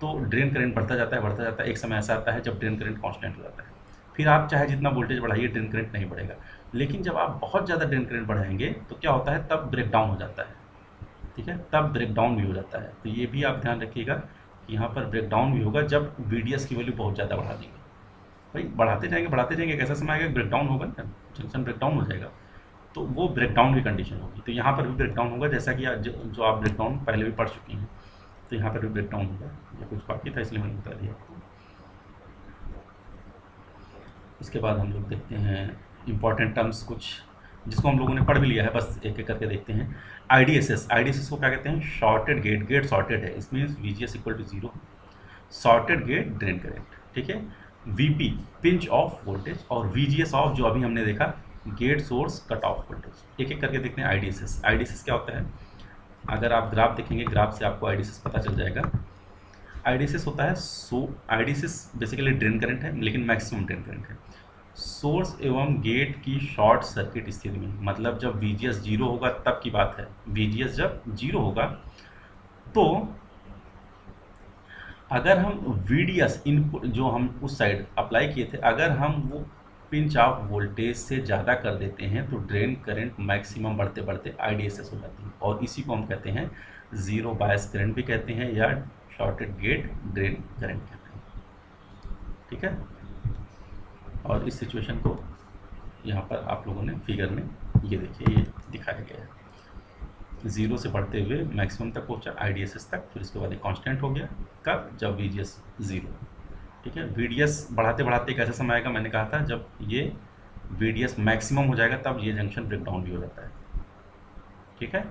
तो ड्रेन करंट बढ़ता जाता है। एक समय ऐसा आता है जब ड्रेन करंट कांस्टेंट हो जाता है। फिर आप चाहे जितना वोल्टेज बढ़ाइए ड्रेन करंट नहीं बढ़ेगा। लेकिन जब आप बहुत ज़्यादा ड्रेन करंट बढ़ाएंगे तो क्या होता है? तब ब्रेक डाउन हो जाता है। ठीक है, तब ब्रेक डाउन भी हो जाता है। तो ये भी आप ध्यान रखिएगा कि यहाँ पर ब्रेक डाउन भी होगा जब VDS की वैल्यू बहुत ज़्यादा बढ़ा देंगे। भाई बढ़ाते जाएंगे, एक ऐसा समय आएगा ब्रेक डाउन होगा ना, जंक्शन ब्रेक डाउन हो जाएगा, तो वो ब्रेक डाउन की कंडीशन होगी। तो यहाँ पर भी ब्रेक डाउन होगा, जैसा कि जो आप ब्रेक डाउन पहले भी पढ़ चुके हैं। तो यहाँ पर भी ब्रेक डाउन होगा। ये कुछ बाकी था इसलिए मैंने बता दिया आपको। इसके बाद हम लोग देखते हैं इंपॉर्टेंट टर्म्स कुछ जिसको हम लोगों ने पढ़ भी लिया है, बस एक एक करके देखते हैं। IDSS को क्या कहते हैं? Shorted gate. गेट शॉर्टेड है, इसमें VGS equal to 0, shorted gate drain current. ठीक है, VP पिंच ऑफ वोल्टेज, और VGS ऑफ जो अभी हमने देखा gate source cut off voltage. एक एक करके देखते हैं। IDSS क्या होता है? अगर आप ग्राफ देखेंगे, ग्राफ से आपको IDSS पता चल जाएगा। IDSS होता है IDSS बेसिकली ड्रेन करंट है, लेकिन मैक्सिमम ड्रेन करंट है सोर्स एवं गेट की शॉर्ट सर्किट स्थिति में। मतलब जब VGS 0 होगा तब की बात है। VGS जब 0 होगा तो अगर हम VDS इनपुट जो हम उस साइड अप्लाई किए थे, अगर हम वो पिंच ऑफ वोल्टेज से ज़्यादा कर देते हैं तो ड्रेन करंट मैक्सिमम बढ़ते बढ़ते IDSS हो जाती है, और इसी को हम कहते हैं ज़ीरो बायस करंट भी कहते हैं, या शॉर्टेड गेट ड्रेन करंट कहते हैं। ठीक है, और इस सिचुएशन को यहाँ पर आप लोगों ने फिगर में ये देखिए, ये दिखाया गया है। 0 से बढ़ते हुए मैक्सिमम तक पहुँचा IDSS तक, फिर उसके बाद एक कांस्टेंट हो गया। कब? जब VGS 0। ठीक है, VDS बढ़ाते बढ़ाते एक ऐसा समय आएगा, मैंने कहा था, जब ये VDS मैक्सिमम हो जाएगा तब ये जंक्शन ब्रेक डाउन भी हो जाता है। ठीक है,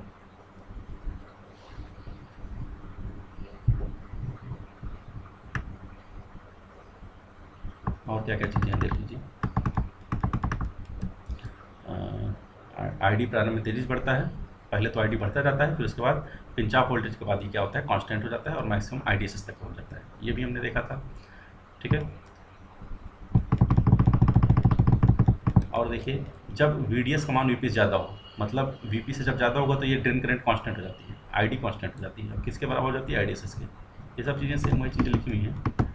और क्या क्या चीज़ें हैं देख लीजिए। ID प्रारंभ में तेजी से बढ़ता है। पहले तो ID बढ़ता जाता है, फिर उसके बाद पिंच ऑफ वोल्टेज के बाद ये क्या होता है? कांस्टेंट हो जाता है और मैक्सिमम IDSS तक पहुंच जाता है। ये भी हमने देखा था। ठीक है, और देखिए जब VDS का मान VP से ज़्यादा हो, मतलब VP से जब ज़्यादा होगा तो ये ड्रेन करंट कांस्टेंट हो जाती है, ID कांस्टेंट हो जाती है। अब किसके बराबर हो जाती है? IDSS के। ये सब चीज़ें सेम वही चीज़ें लिखी हुई हैं।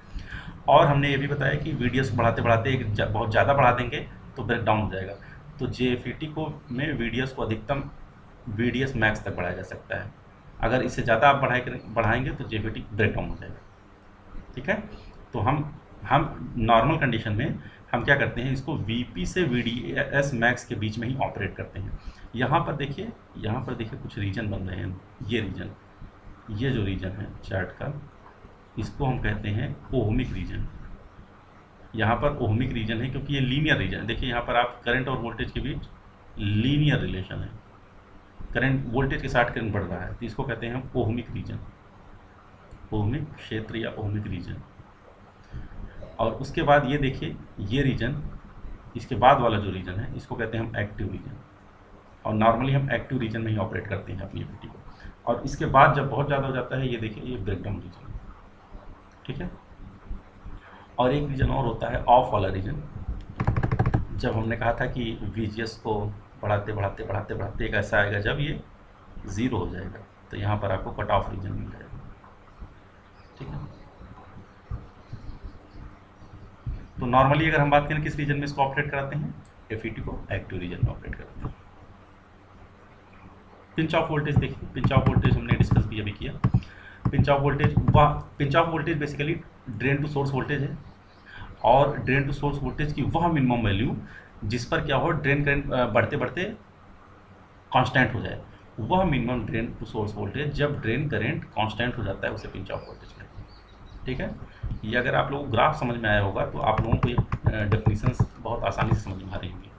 और हमने ये भी बताया कि VDS को बढ़ाते बढ़ाते बहुत ज़्यादा बढ़ा देंगे तो ब्रेक डाउन हो जाएगा। तो JFET को में VDS को अधिकतम VDS मैक्स तक बढ़ाया जा सकता है। अगर इससे ज़्यादा आप बढ़ाएंगे तो JFET ब्रेक डाउन हो जाएगा। ठीक है, तो हम नॉर्मल कंडीशन में हम क्या करते हैं, इसको VP से VDS मैक्स के बीच में ही ऑपरेट करते हैं। यहाँ पर देखिए कुछ रीजन बन रहे हैं। ये जो रीजन है चार्ट का, इसको हम कहते हैं ओहमिक रीजन। यहाँ पर ओहमिक रीजन है क्योंकि ये लीनियर रीजन है। देखिए यहाँ पर आप करंट और वोल्टेज के बीच लीनियर रिलेशन है, करंट वोल्टेज के साथ करंट बढ़ रहा है, तो इसको कहते हैं हम ओहमिक रीजन, ओहमिक क्षेत्र या ओहमिक रीजन। और उसके बाद ये देखिए ये रीजन, इसके बाद वाला जो रीजन है इसको कहते हैं हम एक्टिव रीजन। और नॉर्मली हम एक्टिव रीजन में ही ऑपरेट करते हैं अपनी एफईटी को। और इसके बाद जब बहुत ज़्यादा हो जाता है, ये देखिए ये ब्रेकडाउन रीजन, ठीक है। और एक रीजन और होता है ऑफ वाला रीजन। जब हमने कहा था कि VGS को बढ़ाते बढ़ाते बढ़ाते बढ़ाते एक ऐसा आएगा जब ये 0 हो जाएगा, तो यहाँ पर आपको कट ऑफ रीजन मिल जाएगा, ठीक है। तो नॉर्मली अगर हम बात करें किस रीजन में इसको ऑपरेट कराते हैं, एफईटी को एक्टिव रीजन में ऑपरेट कराते हैं। पिंच ऑफ वोल्टेज देखिए, पिंच ऑफ वोल्टेज हमने डिस्कस भी अभी किया। Pinch off voltage basically drain to source voltage है, और ड्रेन टू सोर्स वोल्टेज की वह मिनिमम वैल्यू जिस पर क्या हो, ड्रेन करंट बढ़ते बढ़ते कांस्टेंट हो जाए, वह minimum drain to source voltage जब ड्रेन करंट कांस्टेंट हो जाता है उसे पिंच ऑफ वोल्टेज कहते हैं, ठीक है। ये अगर आप लोगों को ग्राफ समझ में आया होगा तो आप लोगों को ये डेफिनेशंस बहुत आसानी से समझ में आ रही होंगी।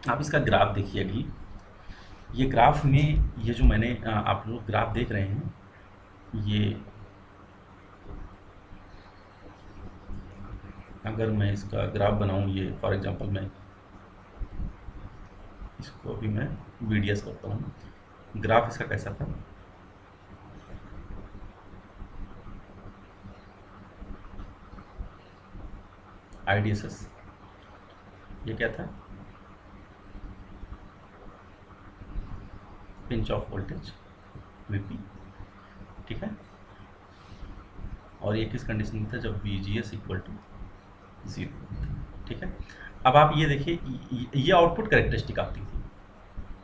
आप इसका ग्राफ देखिए। अभी ये ग्राफ में ये जो मैंने आप लोग ग्राफ देख रहे हैं, ये अगर मैं इसका ग्राफ बनाऊं, ये फॉर एग्जांपल मैं इसको अभी मैं VDS करता हूँ। ग्राफ इसका कैसा था, IDSS, ये क्या था, पिंच ऑफ वोल्टेज VP, ठीक है। और ये किस कंडीशन में था, जब VGS इक्वल टू 0, ठीक है। अब आप ये देखिए, ये आउटपुट कैरेक्टरिस्टिक आती थी,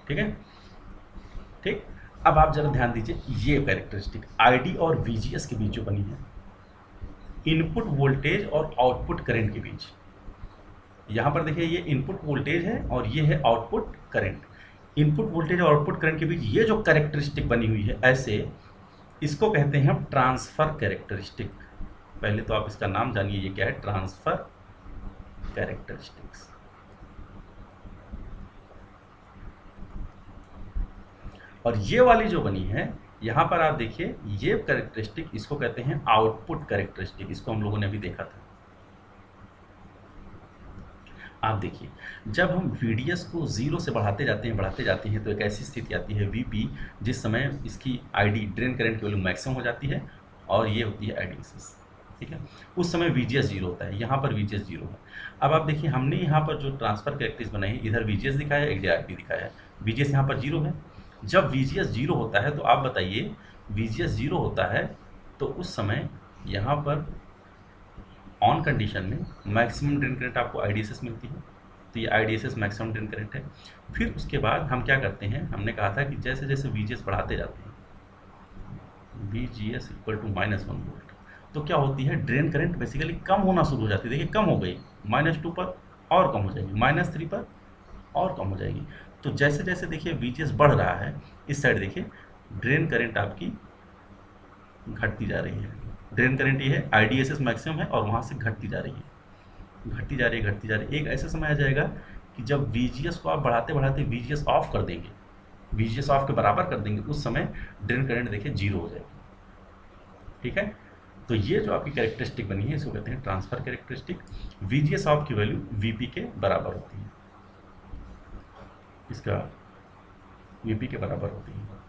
ठीक है, ठीक। अब आप जरा ध्यान दीजिए, ये कैरेक्टरिस्टिक ID और VGS के बीच जो बनी है, इनपुट वोल्टेज और आउटपुट करंट के बीच। यहाँ पर देखिए ये इनपुट वोल्टेज है और ये है आउटपुट करंट। इनपुट वोल्टेज और आउटपुट करंट के बीच ये जो कैरेक्टरिस्टिक बनी हुई है ऐसे, इसको कहते हैं हम ट्रांसफर कैरेक्टरिस्टिक। पहले तो आप इसका नाम जानिए, ये क्या है, ट्रांसफर कैरेक्टरिस्टिक्स। और ये वाली जो बनी है यहाँ पर आप देखिए, ये कैरेक्टरिस्टिक इसको कहते हैं आउटपुट कैरेक्टरिस्टिक। इसको हम लोगों ने अभी देखा था। आप देखिए, जब हम VDS को 0 से बढ़ाते जाते हैं तो एक ऐसी स्थिति आती है VP, जिस समय इसकी ID ड्रेन करंट की वैल्यू मैक्सिमम हो जाती है, और ये होती है IDSS, ठीक है। उस समय VGS 0 होता है, यहाँ पर VGS 0 है। अब आप देखिए, हमने यहाँ पर जो ट्रांसफर कैरेक्टरिस्टिक्स बनाई है, इधर VGS दिखाया है, इधर ID दिखाया है। VGS यहाँ पर 0 है। जब VGS 0 होता है तो आप बताइए, VGS 0 होता है तो उस समय यहाँ पर ऑन कंडीशन में मैक्सिमम ड्रेन करंट आपको IDSS मिलती है, तो ये IDSS मैक्सिमम ड्रेन करंट है। फिर उसके बाद हम क्या करते हैं, हमने कहा था कि जैसे जैसे VGS बढ़ाते जाते हैं, VGS इक्वल टू -1 वोल्ट, तो क्या होती है, ड्रेन करंट बेसिकली कम होना शुरू हो जाती है। देखिए कम हो गई, -2 पर और कम हो जाएगी, -3 पर और कम हो जाएगी। तो जैसे जैसे देखिए VGS बढ़ रहा है, इस साइड देखिए ड्रेन करंट आपकी घटती जा रही है। ड्रेन करंट ये है, IDSS मैक्सिमम है और वहाँ से घटती जा रही है, घटती जा रही है। एक ऐसा समय आ जाएगा कि जब VGS को आप बढ़ाते बढ़ाते VGS ऑफ कर देंगे, VGS ऑफ के बराबर कर देंगे, उस समय ड्रेन करंट देखिए 0 हो जाएगी, ठीक है। तो ये जो आपकी कैरेक्टरिस्टिक बनी है, इसको कहते हैं ट्रांसफर कैरेक्टरिस्टिक। VGS ऑफ की वैल्यू VP के बराबर होती है, इसका VP के बराबर होती है।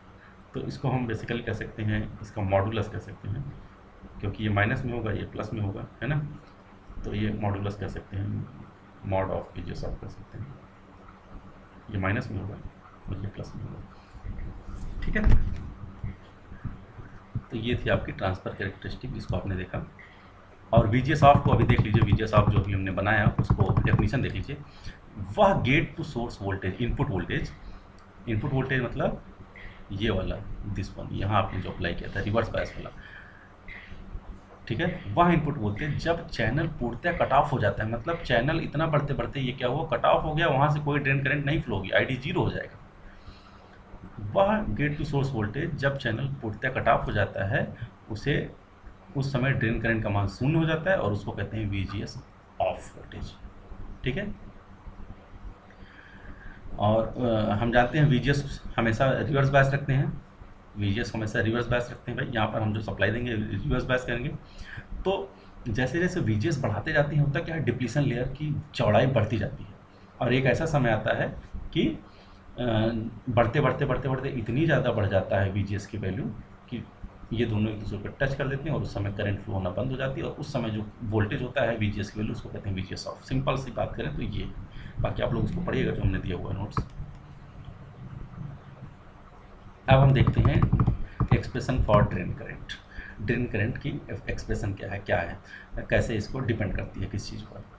तो इसको हम बेसिकली कह सकते हैं, इसका मॉडुलस कह सकते हैं, क्योंकि ये माइनस में होगा, ये प्लस में होगा, है ना। तो ये मॉडुलस कर सकते हैं, मॉड ऑफ VGS ऑफ कर सकते हैं। ये माइनस में होगा और ये प्लस में होगा, ठीक है। तो ये थी आपकी ट्रांसफ़र कैरेक्टरिस्टिक, जिसको आपने देखा। और VGS ऑफ को अभी देख लीजिए, VGS ऑफ जो भी हमने बनाया उसको डेफिनेशन देख लीजिए। वह gate to source voltage, input voltage मतलब ये वाला, दिस वन, यहाँ आपने जो अप्लाई किया था रिवर्स बायस वाला, ठीक है। वह इनपुट वोल्टेज जब चैनल पूर्णतः कट ऑफ हो जाता है, मतलब चैनल इतना बढ़ते बढ़ते ये क्या हुआ, कट ऑफ हो गया, वहाँ से कोई ड्रेन करंट नहीं फ्लो होगी, ID 0 हो जाएगा। वह गेट टू सोर्स वोल्टेज जब चैनल पूर्णतः कट ऑफ हो जाता है, उसे उस समय ड्रेन करंट का मान 0 हो जाता है और उसको कहते हैं VGS ऑफ वोल्टेज, ठीक है। और हम जानते हैं VGS हमेशा रिवर्स बायस रखते हैं, VGS हमेशा रिवर्स बायस रखते हैं भाई। यहाँ पर हम जो सप्लाई देंगे रिवर्स बायस करेंगे। तो जैसे जैसे VGS बढ़ाते जाते हैं, होता क्या है, डिप्लीशन लेयर की चौड़ाई बढ़ती जाती है और एक ऐसा समय आता है कि बढ़ते बढ़ते इतनी ज़्यादा बढ़ जाता है VGS की वैल्यू कि ये दोनों एक दूसरे को टच कर देते हैं और उस समय करंट फ्लो होना बंद हो जाती है, और उस समय जो वोल्टेज होता है VGS की वैल्यू, उसको कहते हैं VGS ऑफ। सिंपल सी बात करें तो ये, बाकी आप लोग उसको पढ़िएगा जो हमने दिया हुआ है नोट्स। अब हम देखते हैं expression for drain current. Drain current की एक्सप्रेशन क्या है, कैसे इसको डिपेंड करती है किस चीज़ पर।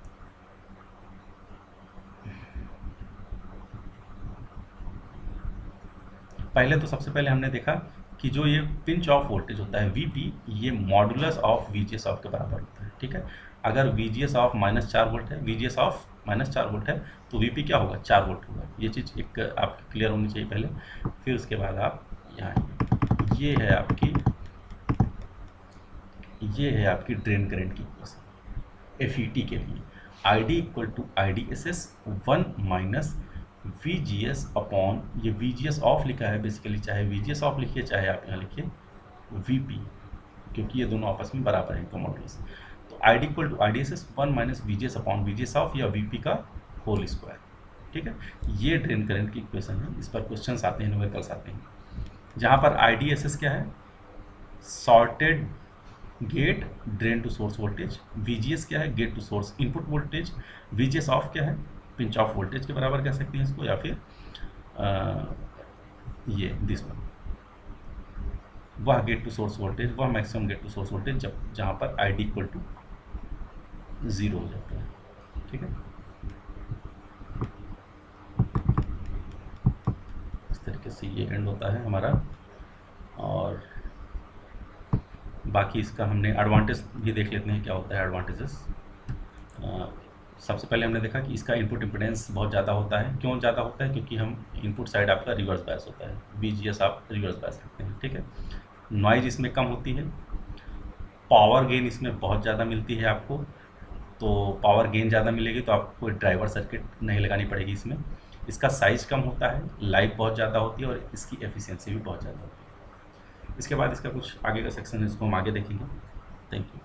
पहले तो सबसे पहले हमने देखा कि जो ये पिंच ऑफ वोल्टेज होता है VP, ये मॉडुलस ऑफ VGS ऑफ के बराबर होता है, ठीक है। अगर VGS ऑफ -4 वोल्ट है, VGS ऑफ -4 वोल्ट है, तो VP क्या होगा, 4 वोल्ट होगा। ये चीज़ एक आपकी क्लियर होनी चाहिए पहले। फिर उसके बाद आप यहाँ, ये है आपकी ड्रेन करंट की इक्वेशन FET के लिए, ID = IDSS 1 minus VGS upon, ये VGS ऑफ लिखा है बेसिकली, चाहे VGS ऑफ लिखिए चाहे आप यहाँ लिखिए VP, क्योंकि ये दोनों आपस में बराबर हैं इनका मॉडुलस। तो ID = IDSS 1 minus VGS upon VGS of या VP का होल स्क्वायर, ठीक है। ये ड्रेन करंट की इक्वेशन है। इस पर क्वेश्चन आते हैं, न्यूमेरिकल्स आते हैं, जहाँ पर IDSS क्या है, shorted gate drain to source voltage, VGS क्या है, gate to source input voltage, VGS off क्या है, पिंच ऑफ वोल्टेज के बराबर कह सकते हैं इसको, या फिर ये दिस वन, वह गेट टू सोर्स वोल्टेज, वह maximum gate to source voltage जहाँ पर ID = 0 हो जाता है, ठीक है। इस तरीके से ये एंड होता है हमारा। और बाकी इसका हमने एडवांटेज भी देख लेते हैं, क्या होता है एडवांटेजेस। सबसे पहले हमने देखा कि इसका इनपुट इम्पीडेंस बहुत ज़्यादा होता है। क्यों ज़्यादा होता है, क्योंकि हम इनपुट साइड आपका रिवर्स बायस होता है, VGS आप रिवर्स बायस रखते हैं, ठीक है। नॉइज इसमें कम होती है, पावर गेन इसमें बहुत ज़्यादा मिलती है आपको। तो पावर गेन ज़्यादा मिलेगी तो आपको ड्राइवर सर्किट नहीं लगानी पड़ेगी इसमें। इसका साइज़ कम होता है, लाइफ बहुत ज़्यादा होती है और इसकी एफिशिएंसी भी बहुत ज़्यादा होती है। इसके बाद इसका कुछ आगे का सेक्शन है, इसको हम आगे देखेंगे। Thank you.